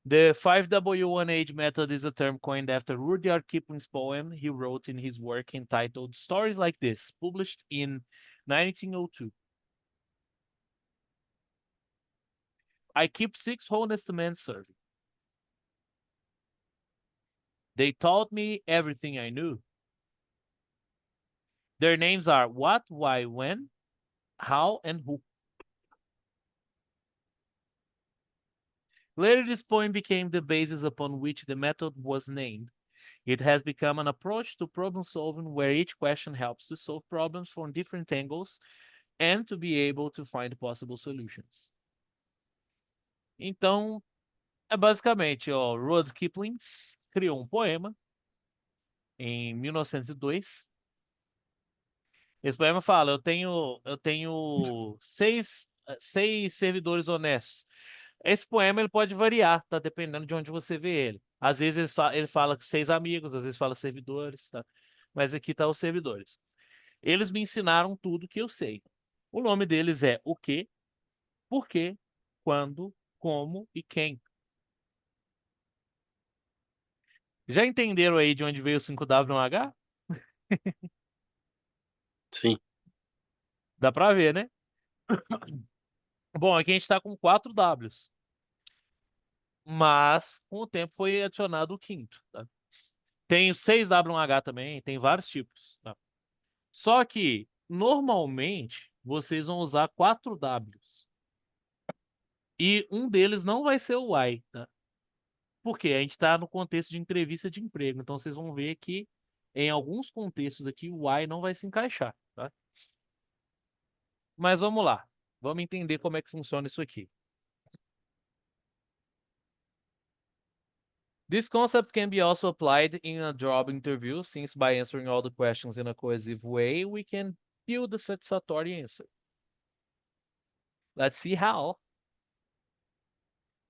The 5W1H method is a term coined after Rudyard Kipling's poem he wrote in his work entitled Stories Like This, published in 1902. I keep 6 honest men serving. They taught me everything I knew. Their names are what, why, when, how, and who. Later, this poem became the basis upon which the method was named. It has become an approach to problem solving where each question helps to solve problems from different angles and to be able to find possible solutions. Então, é basicamente, ó, Rudyard Kipling criou um poema em 1902. Esse poema fala, eu tenho seis servidores honestos. Esse poema ele pode variar, tá? Dependendo de onde você vê ele. Às vezes ele fala 6 amigos, às vezes fala servidores, tá? Mas aqui tá os servidores. Eles me ensinaram tudo que eu sei. O nome deles é o quê, por quê, quando, como e quem. Já entenderam aí de onde veio o 5W1H? Sim. Dá pra ver, né? Bom, aqui a gente tá com 4 Ws. Mas, com o tempo, foi adicionado o quinto, tá? Tem o 6W1H também, tem vários tipos, tá? Só que, normalmente, vocês vão usar 4 Ws. E um deles não vai ser o why, tá? Porque a gente está no contexto de entrevista de emprego. Então vocês vão ver que em alguns contextos aqui o why não vai se encaixar, tá? Mas vamos lá. Vamos entender como é que funciona isso aqui. This concept can be also applied in a job interview, since by answering all the questions in a cohesive way, we can build a satisfactory answer. Let's see how.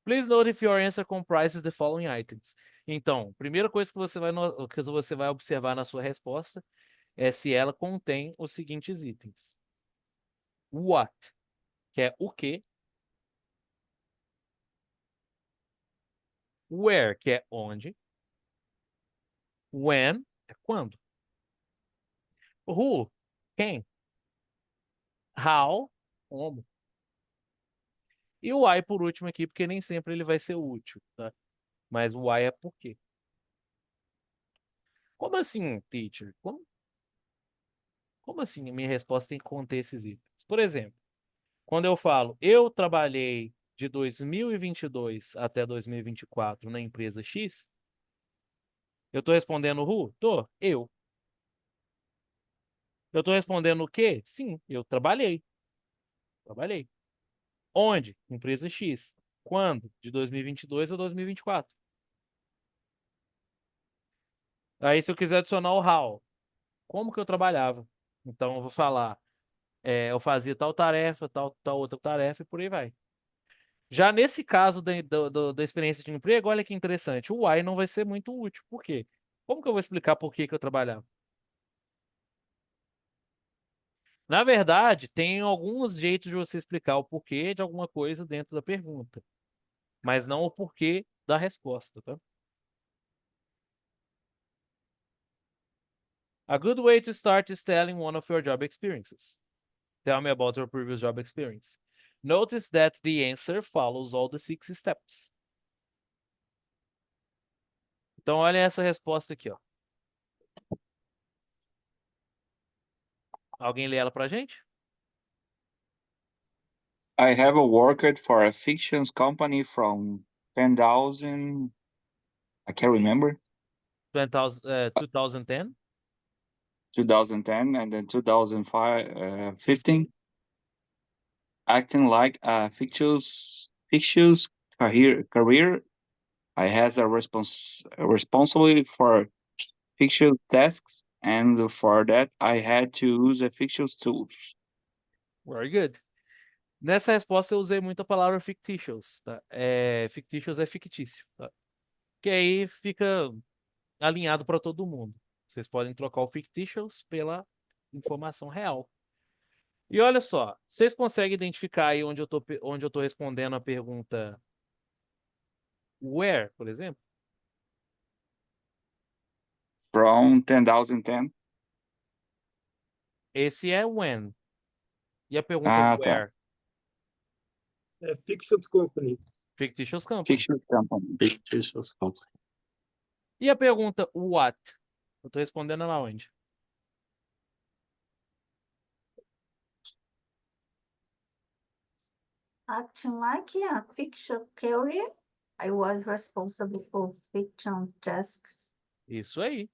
Please note if your answer comprises the following items. Então, primeira coisa que você vai observar na sua resposta é se ela contém os seguintes itens. What, que é o que. Where, que é onde. When, é quando. Who, quem. How, como. E o why por último aqui, porque nem sempre ele vai ser útil, tá? Mas o why é por quê. Como assim, teacher? Como assim a minha resposta tem que conter esses itens? Por exemplo, quando eu falo, eu trabalhei de 2022 até 2024 na empresa X, eu estou respondendo who? Tô, eu. Eu estou respondendo o quê? Sim, eu trabalhei. Trabalhei. Onde? Empresa X. Quando? De 2022 a 2024. Aí, se eu quiser adicionar o how, como que eu trabalhava? Então, eu vou falar, eu fazia tal tarefa, tal outra tarefa e por aí vai. Já nesse caso da experiência de emprego, olha que interessante. O why não vai ser muito útil. Por quê? Como que eu vou explicar por que eu trabalhava? Na verdade, tem alguns jeitos de você explicar o porquê de alguma coisa dentro da pergunta, mas não o porquê da resposta, tá? A good way to start is telling one of your job experiences. Tell me about your previous job experience. Notice that the answer follows all the 6 steps. Então, olha essa resposta aqui, ó. Alguém lê ela pra gente? I have worked for a fictions company from 10,000. I can't remember. 2010? 2010 and then 2005, 15. Acting like a fictitious career. I has a responsibility for fictitious tasks, and for that I had to use a fictitious tools. Very good. Nessa resposta eu usei muito a palavra fictitious, tá? Fictitious é fictício, tá? Que aí fica alinhado para todo mundo. Vocês podem trocar o fictitious pela informação real. E olha só, vocês conseguem identificar aí onde eu tô respondendo a pergunta where, por exemplo? From 10,010. Esse é when. E a pergunta Ah, tá. where? É Fictions Company. Fictitious company. Fictitious company. Fictitious company. E a pergunta what? Eu tô respondendo ela onde? Acting like a fiction career, I was responsible for fiction tasks. Isso aí.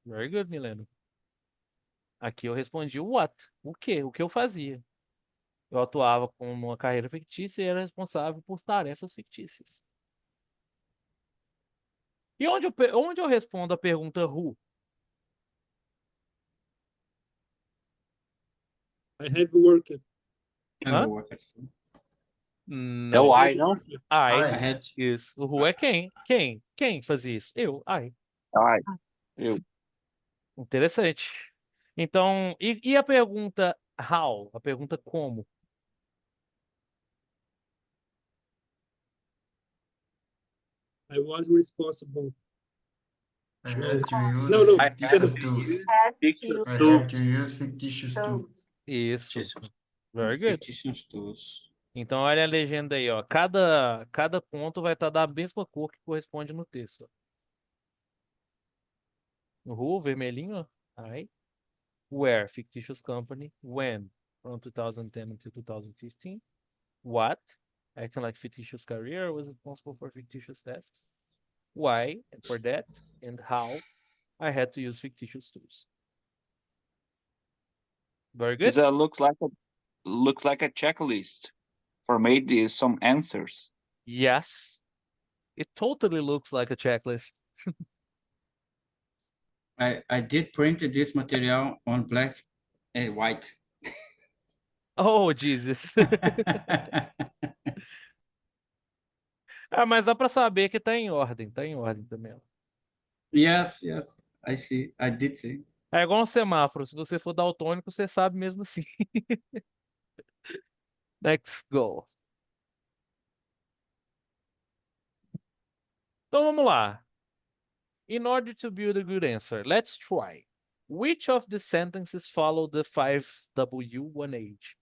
Very good, Milena. Aqui eu respondi o what. O quê? O que eu fazia. Eu atuava como uma carreira fictícia e era responsável por tarefas fictícias. E onde eu respondo a pergunta who? I have worked. Hã? É o I, não? I. Isso. O who é quem? Quem? Quem fazia isso? Eu. I. Ai, eu. Interessante. Então, e a pergunta how? A pergunta como? I was responsible. I had to use No, no. fictitious tools. Fictitious I tools. had to use fictitious tools. Isso. Very good. Fictitious tools. Então, olha a legenda aí, ó. Cada ponto vai estar da mesma cor que corresponde no texto. Ó. Who, vermelhinho, ó. I. Where, fictitious company. When, from 2010 until 2015. What, acting like fictitious career, was responsible for fictitious tasks. Why, and for that, and how I had to use fictitious tools. Very good. This looks like a checklist for maybe some answers. Yes, it totally looks like a checklist. I did print this material on black and white. Oh, Jesus. Ah, mas dá pra saber que tá em ordem também. Ó. Yes, I see. I did see. É igual um semáforo, se você for daltônico, você sabe mesmo assim. Let's go. Então vamos lá. In order to build a good answer, let's try. Which of the sentences follow the 5W1H?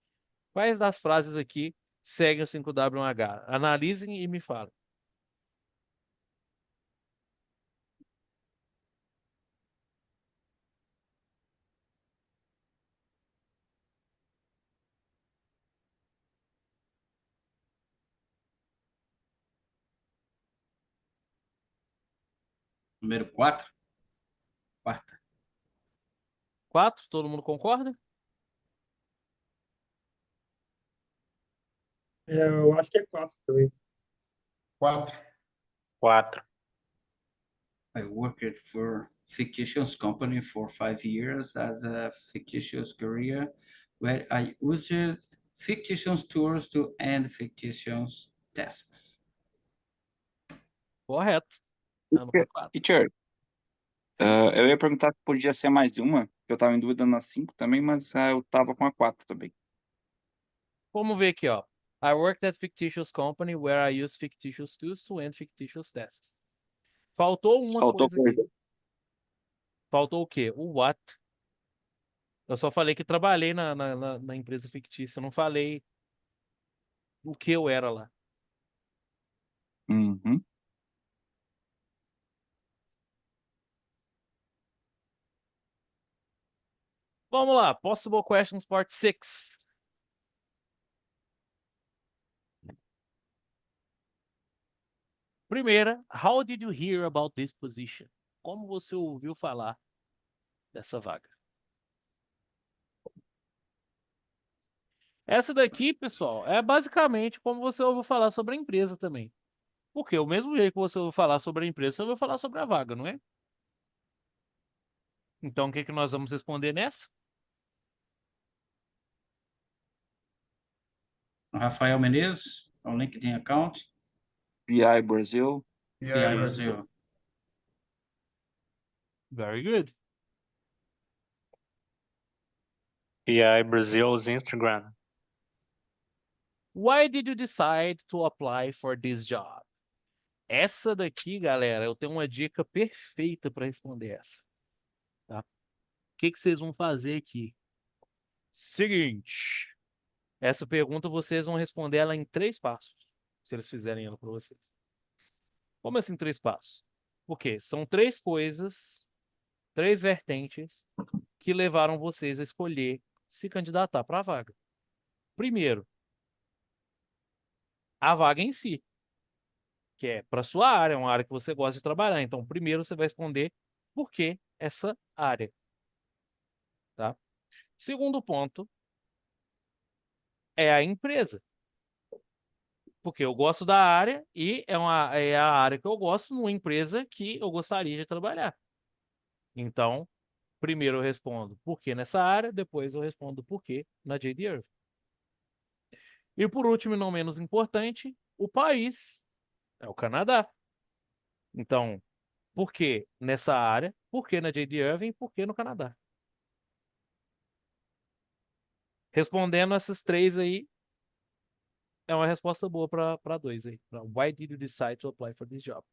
Quais das frases aqui seguem o 5W1H? Analisem e me falem. Número 4. Quarta. 4, todo mundo concorda? Eu acho que é 4 também. 4. 4. I worked for fictitious company for 5 years as a fictitious career where I used fictitious tools to end fictitious tasks. Correto. Tá no 4. Teacher, eu ia perguntar se podia ser mais de uma, eu estava em dúvida na 5 também, mas eu estava com a 4 também. Vamos ver aqui, ó. I worked at fictitious company where I use fictitious tools to end fictitious tasks. Faltou uma Faltou coisa aqui. Faltou o quê? O what. Eu só falei que trabalhei na empresa fictícia. Eu não falei o que eu era lá. Uhum. Vamos lá. Possible questions part 6. Primeira, how did you hear about this position? Como você ouviu falar dessa vaga? Essa daqui, pessoal, é basicamente como você ouviu falar sobre a empresa também. Porque o mesmo jeito que você ouviu falar sobre a empresa, você ouviu falar sobre a vaga, não é? Então, o que nós vamos responder nessa? Rafael Menezes, ao LinkedIn account. BI Brasil. BI BI Brasil. Brasil. Very good. BI Brasil's Instagram. Why did you decide to apply for this job? Essa daqui, galera, eu tenho uma dica perfeita para responder essa. Tá? O que vocês vão fazer aqui? Seguinte. Essa pergunta vocês vão responder ela em 3 passos. Se eles fizerem ela para vocês. Como assim 3 passos? Porque são 3 coisas, 3 vertentes que levaram vocês a escolher se candidatar para a vaga. Primeiro, a vaga em si, que é para sua área, é uma área que você gosta de trabalhar. Então, primeiro você vai responder por que essa área. Tá? Segundo ponto é a empresa. Porque eu gosto da área e é a área que eu gosto numa empresa que eu gostaria de trabalhar. Então, primeiro eu respondo por que nessa área, depois eu respondo por que na JD Irving. E por último, e não menos importante, o país é o Canadá. Então, por que nessa área, por que na JD Irving, por que no Canadá? Respondendo essas 3 aí, é uma resposta boa para 2 aí. Pra why did you decide to apply for this job?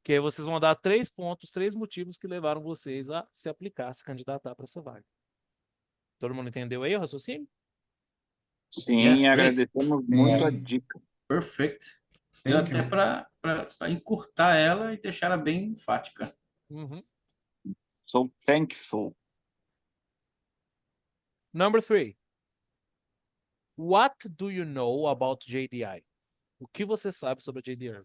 Que aí vocês vão dar 3 pontos, 3 motivos que levaram vocês a se aplicar, se candidatar para essa vaga. Todo mundo entendeu aí o raciocínio? Sim, Yes, great. agradecemos muito a dica. Perfect. Deu Thank até you. para encurtar ela e deixar ela bem enfática. Uhum. So thankful. Number 3. What do you know about JDI? O que você sabe sobre a JDI?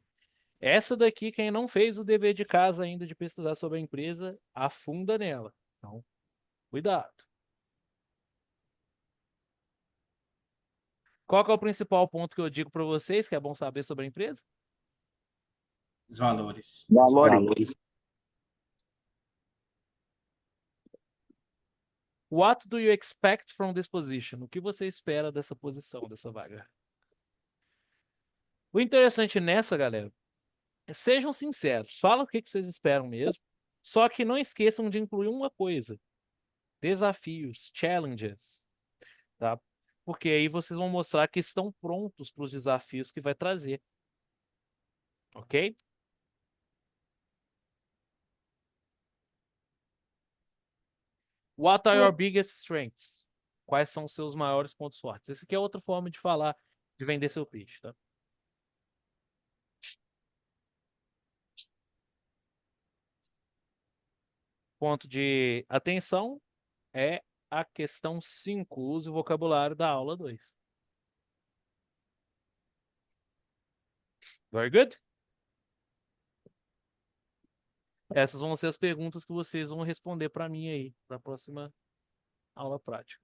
Essa daqui, quem não fez o dever de casa ainda de pesquisar sobre a empresa, afunda nela. Então, cuidado. Qual que é o principal ponto que eu digo para vocês que é bom saber sobre a empresa? Os valores. Valores. What do you expect from this position? O que você espera dessa posição, dessa vaga? O interessante nessa, galera, sejam sinceros. Fala o que vocês esperam mesmo. Só que não esqueçam de incluir uma coisa. Desafios, challenges. Tá? Porque aí vocês vão mostrar que estão prontos para os desafios que vai trazer. Ok? What are your biggest strengths? Quais são os seus maiores pontos fortes? Essa aqui é outra forma de falar, de vender seu pitch, tá? Ponto de atenção é a questão 5. Use o vocabulário da aula 2. Very good? Essas vão ser as perguntas que vocês vão responder para mim aí, para a próxima aula prática.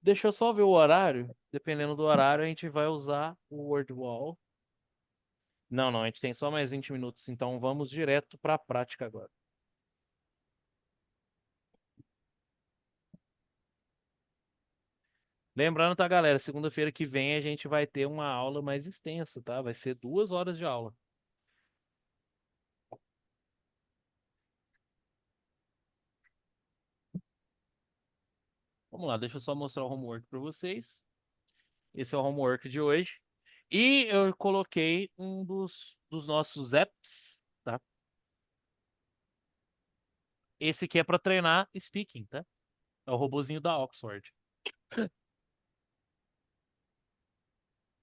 Deixa eu só ver o horário. Dependendo do horário, a gente vai usar o Word Wall. Não, a gente tem só mais 20 minutos, então vamos direto para a prática agora. Lembrando, tá, galera? Segunda-feira que vem a gente vai ter uma aula mais extensa, tá? Vai ser 2 horas de aula. Vamos lá, deixa eu só mostrar o homework para vocês. Esse é o homework de hoje. E eu coloquei um dos nossos apps, tá? Esse aqui é para treinar speaking, tá? É o robozinho da Oxford.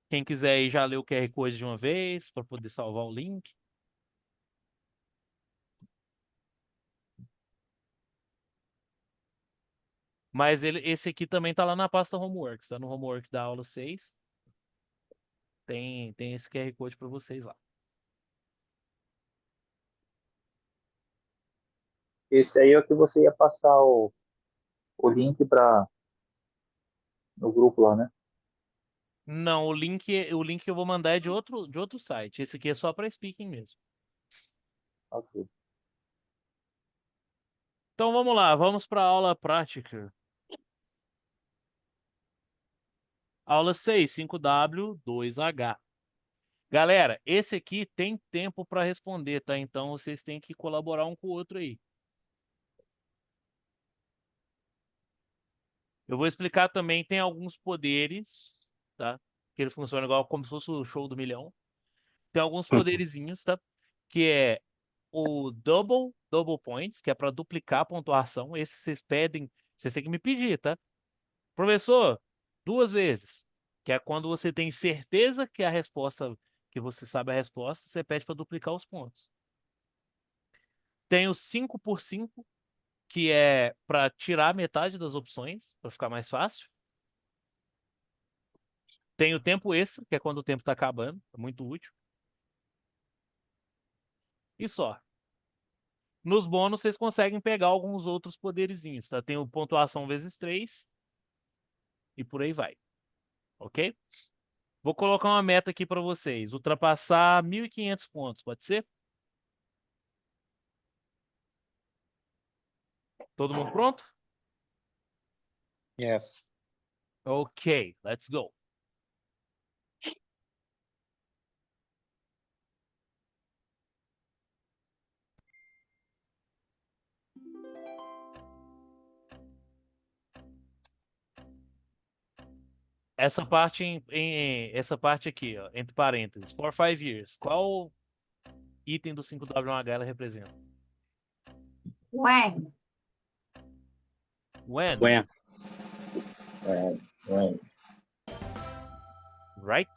Quem quiser aí já lê o QR Code de uma vez para poder salvar o link. Mas esse aqui também tá lá na pasta Homeworks, tá no Homework da aula 6. Tem esse QR Code para vocês lá. Esse aí é o que você ia passar o link para no grupo lá, né? Não, o link que eu vou mandar é de outro site. Esse aqui é só para speaking mesmo. Ok. Então vamos lá, vamos para a aula prática. Aula 6, 5W, 2H. Galera, esse aqui tem tempo para responder, tá? Então vocês têm que colaborar um com o outro aí. Eu vou explicar também, tem alguns poderes, tá? Que ele funciona igual como se fosse o show do milhão. Tem alguns poderizinhos, tá? Que é o double points, que é para duplicar a pontuação. Esse vocês pedem, vocês têm que me pedir, tá? Professor, 2 vezes. Que é quando você tem certeza que a resposta, que você sabe a resposta, você pede para duplicar os pontos. Tem o 5x5, que é para tirar metade das opções, para ficar mais fácil. Tem o tempo extra, que é quando o tempo está acabando, é muito útil. E só. Nos bônus, vocês conseguem pegar alguns outros poderizinhos, tá? Tem o pontuação vezes 3 e por aí vai. Ok? Vou colocar uma meta aqui para vocês. Ultrapassar 1.500 pontos, pode ser? Todo mundo pronto? Yes. Ok, let's go. Essa parte aqui, ó, entre parênteses, for 5 years. Qual item do 5W1H ela representa? When? When? When. Right?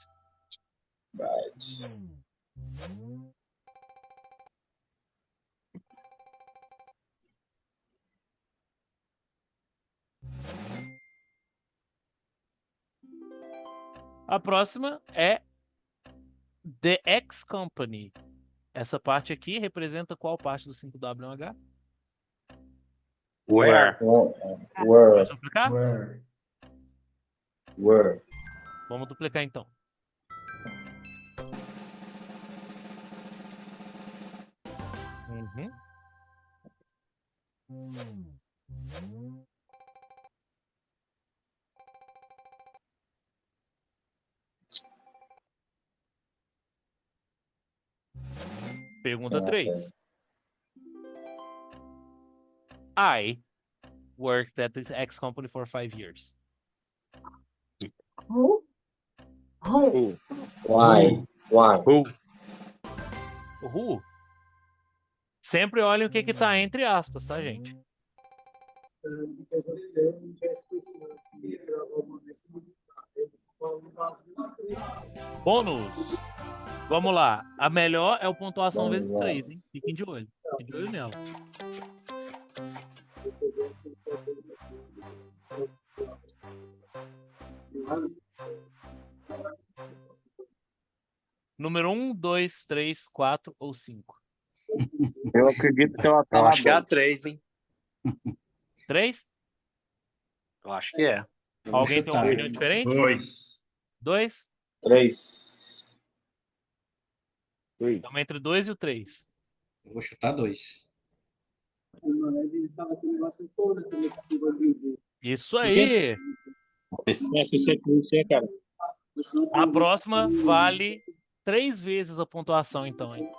A próxima é The X Company. Essa parte aqui representa qual parte do 5W1H? Where? Were. Pode duplicar? Were. Vamos duplicar então. Uhum. Pergunta 3. I worked at this X company for 5 years. Who? Who? Why? Why? Who? Sempre olhem o que que tá entre aspas, tá, gente? Bônus. Vamos lá. A melhor é o pontuação Vamos vezes lá. 3, hein? Fiquem de olho. Fiquem de olho nela. Número 1, 2, 3, 4 ou 5? Eu acredito que ela tá Eu na acho que é a dois. 3, hein? 3? Eu acho que é. Eu vou Alguém tem uma chutar. opinião diferente? 2. 2? 3. Estamos entre 2 e o 3. Eu vou chutar 2. Isso aí! Cara. A próxima vale 3 vezes a pontuação, então, hein?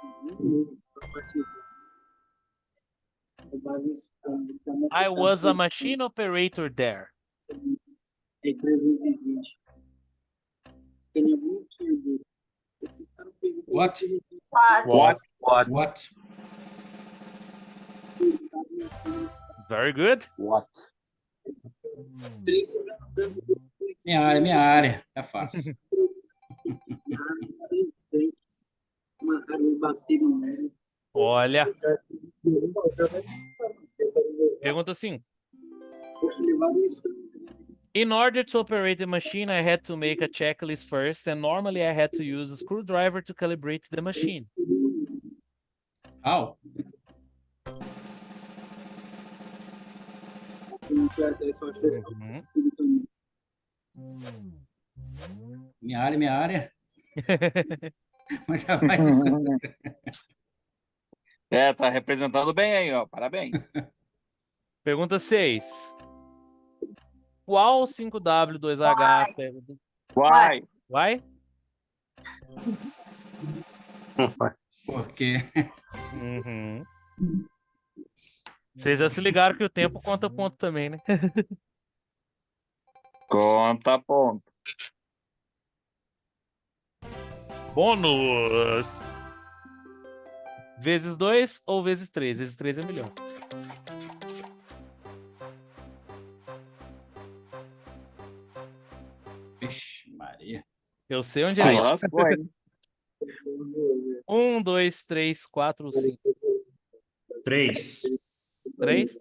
I was a machine operator there. What? What? What? Very good. What? Minha área. Tá fácil. Olha. Pergunta 5. In order to operate the machine, I had to make a checklist first, and normally I had to use a screwdriver to calibrate the machine. How? Minha área. Mas já faz É, tá representando bem aí, ó. Parabéns. Pergunta 6. Qual 5W2H? Why? Vai? Porque Uhum. Vocês já se ligaram que o tempo conta ponto também, né? Conta ponto. Bônus! Vezes 2 ou vezes 3? Vezes 3 é melhor. Vixe, Maria. Eu sei onde Aí ele é. lascou, hein? 1, 2, 3, 4, 5. 3. 3?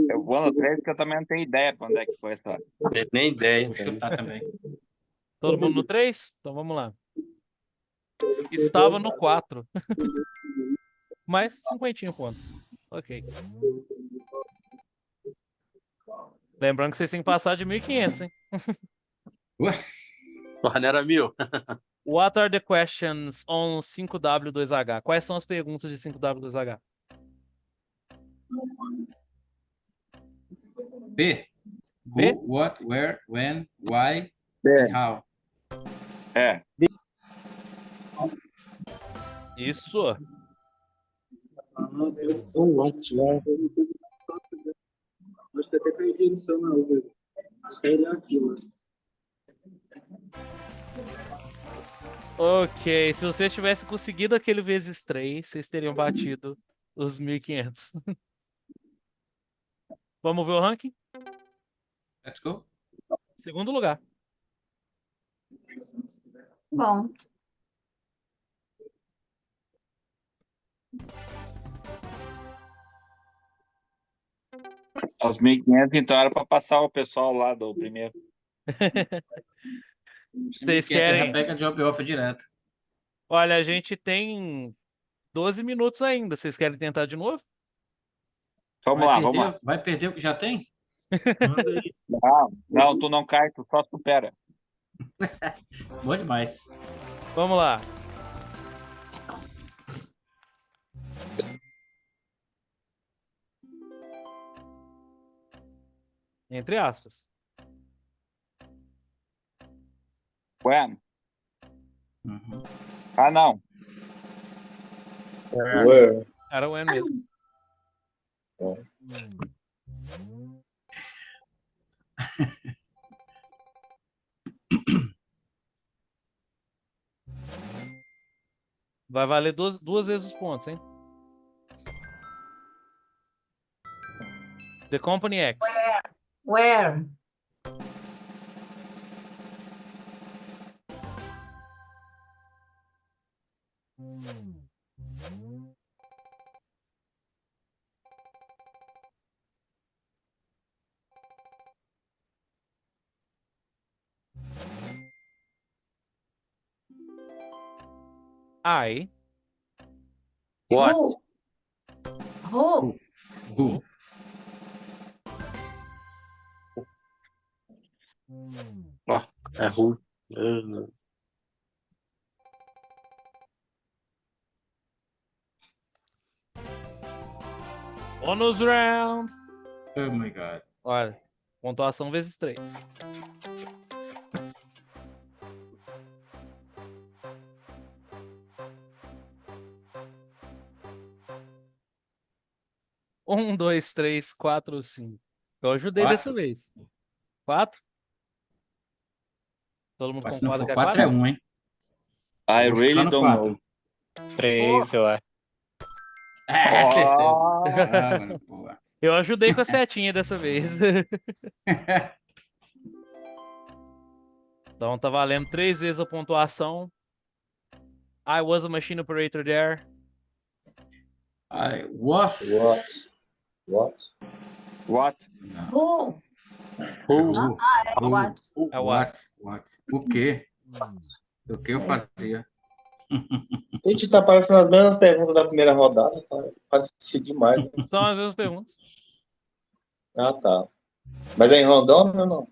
Eu vou no 3 porque eu também não tenho ideia pra onde é que foi essa. Nem ideia. Vou chutar também. Todo mundo no 3? Então vamos lá. Estava no 4. Mais 50 pontos. Ok. Lembrando que vocês têm que passar de 1.500, hein? Ué? Não era 1000? What are the questions on 5W2H? Quais são as perguntas de 5W2H? B. B? Who, what, where, when, why, É. and how. É. Isso. Ok, se vocês tivessem conseguido aquele vezes 3, vocês teriam batido os 1.500. Vamos ver o ranking? Let's go. Segundo lugar. Bom, Aos 1.500, então era pra passar o pessoal lá do primeiro. Se me Vocês quer, já querem? pega job offer direto. Olha, a gente tem 12 minutos ainda. Vocês querem tentar de novo? Vamos lá, vamos lá. Vai perder o que já tem? Manda aí. Não, tu não cai, tu só supera. Bom demais. Vamos lá. Entre aspas. When? Uhum. Ah, não. Where? Era o N mesmo. Vai valer duas vezes os pontos, hein? The Company X. Where? I What? Who? Who? É ruim. Bonus round. Oh my god. Olha, pontuação vezes 3. Um, dois, três, quatro, 5. Eu ajudei Quatro. dessa vez. 4? Todo mundo Mas se não concorda for que é 4 é 1, hein? I Eu vou really chutar no don't quatro. know. 3, eu acho. É, acertei. Oh, Ah, mano, boa. Eu ajudei com a setinha dessa vez. Então tá valendo 3 vezes a pontuação. I was a machine operator there. I was. What? what? Who? Who? What? É what? What? O quê? O que eu fazia? Gente, tá parecendo as mesmas perguntas da primeira rodada, tá? Parecido demais. Né? São as mesmas perguntas. Ah, tá. Mas é em randômico ou não?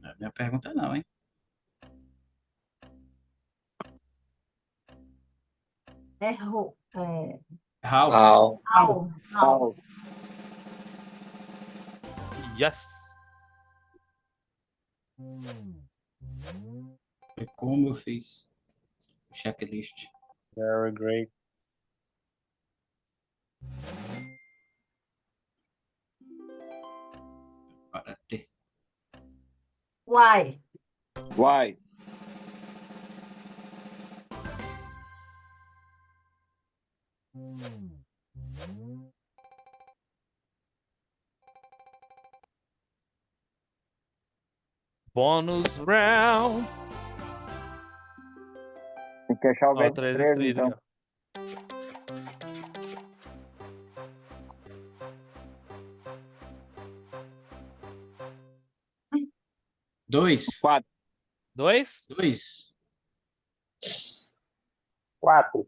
Não é minha pergunta não, hein? É who? É, How? How? how? Yes. Foi como eu fiz o checklist. Very great. Para ter. Why? Why? Bônus round. Tem que achar o Ó, vezes 3 vezes 3, 3 então. aqui, ó. Dois. 4. 2? 2. 4.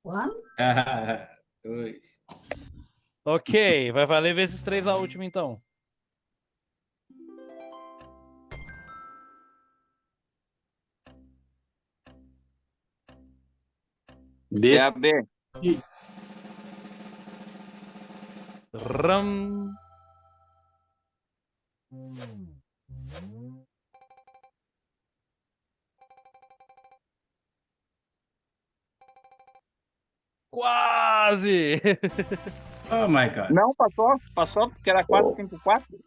One? Ah, 2. Ok, vai valer vezes 3 a última então. B. É a B. Ram. Quase! Oh my god. Não, passou porque era 4, 5, 4.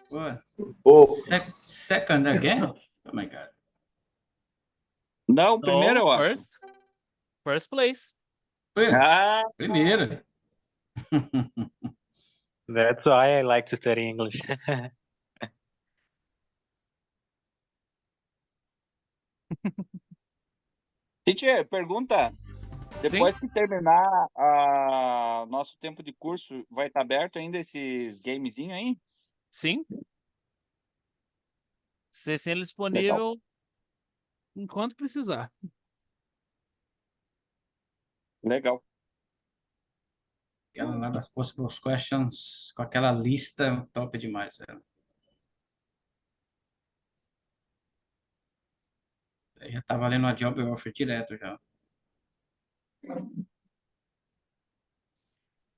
What? Oh, Second again? Oh my god. Não, primeiro eu acho. First place. Ah, Primeiro. That's why I like to study English. teacher, pergunta. Depois que terminar nosso tempo de curso, vai estar aberto ainda esses gamezinhos aí? Sim. Você tem ele Legal. disponível enquanto precisar. Legal. Aquela lá das possible questions, com aquela lista top demais. Já tá valendo a job offer direto já.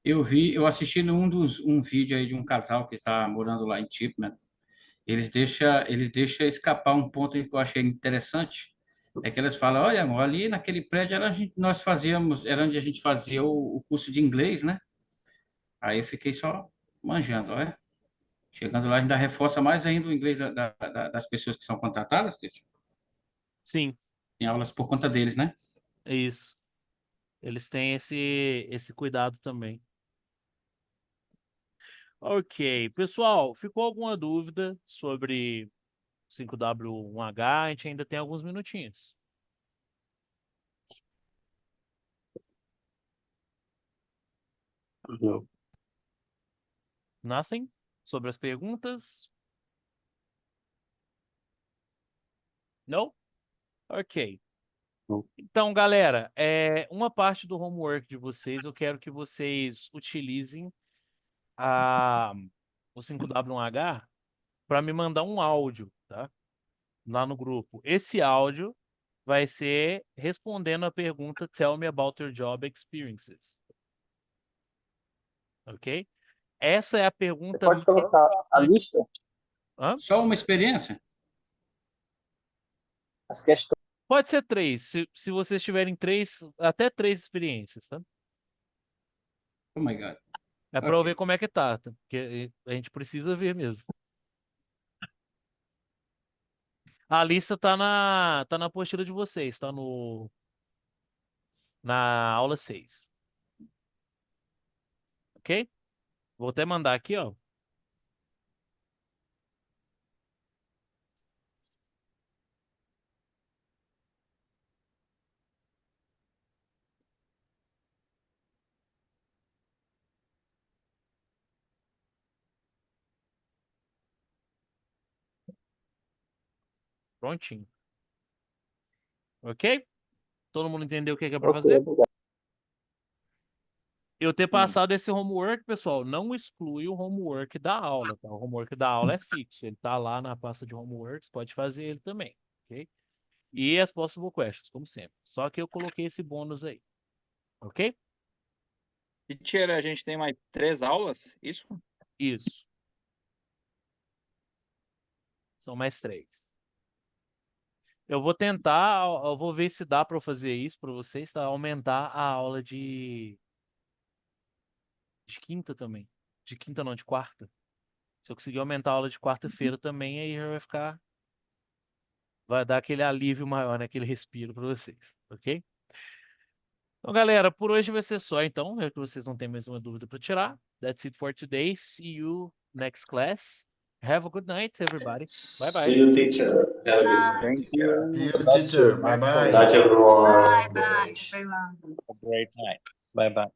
Eu assisti um vídeo aí de um casal que está morando lá em Chipman. Eles deixam escapar um ponto que eu achei interessante. É que eles falam, olha, amor, ali naquele prédio era onde a gente fazia o curso de inglês, né? Aí eu fiquei só manjando, olha. Chegando lá, ainda reforça mais ainda o inglês das pessoas que são contratadas, Tite. Sim, Tem aulas por conta deles, né? é isso. Eles têm esse cuidado também. Ok, pessoal, ficou alguma dúvida sobre 5W1H? A gente ainda tem alguns minutinhos. Não. Nothing? Sobre as perguntas? Não? Ok. Não. Então, galera, uma parte do homework de vocês, eu quero que vocês utilizem o 5W1H para me mandar um áudio, tá? Lá no grupo. Esse áudio vai ser respondendo a pergunta Tell me about your job experiences. Ok? Essa é a Você pergunta pode colocar a importante. lista, Hã? Só uma experiência? as questões. Pode ser 3, se vocês tiverem até 3 experiências, tá? Oh my God. É para eu ver Ok. como é que tá? Porque a gente precisa ver mesmo. A lista tá na apostila de vocês, tá na aula 6. Ok? Vou até mandar aqui, ó. Prontinho. Ok? Todo mundo entendeu o que é para Ok, fazer? obrigado. Eu ter Sim. passado esse homework, pessoal, não exclui o homework da aula, tá? O homework da aula é fixo. Ele tá lá na pasta de homeworks, pode fazer ele também, ok? E as possible questions, como sempre. Só que eu coloquei esse bônus aí, ok? Teacher, a gente tem mais 3 aulas? Isso? Isso. São mais 3. Eu vou ver se dá para eu fazer isso para vocês, tá? Aumentar a aula de quinta também. De quinta não, de quarta. Se eu conseguir aumentar a aula de quarta-feira também, aí já vai dar aquele alívio maior, né? Aquele respiro para vocês, ok? Então, galera, por hoje vai ser só, então. É que vocês não têm mais uma dúvida para tirar. That's it for today. See you next class. Have a good night, everybody. Bye bye. See you, teacher. Have a good Bye. Thank See you. you, Good teacher. night for Bye-bye. night, everyone. Bye, bye, everyone. A great night. Bye bye.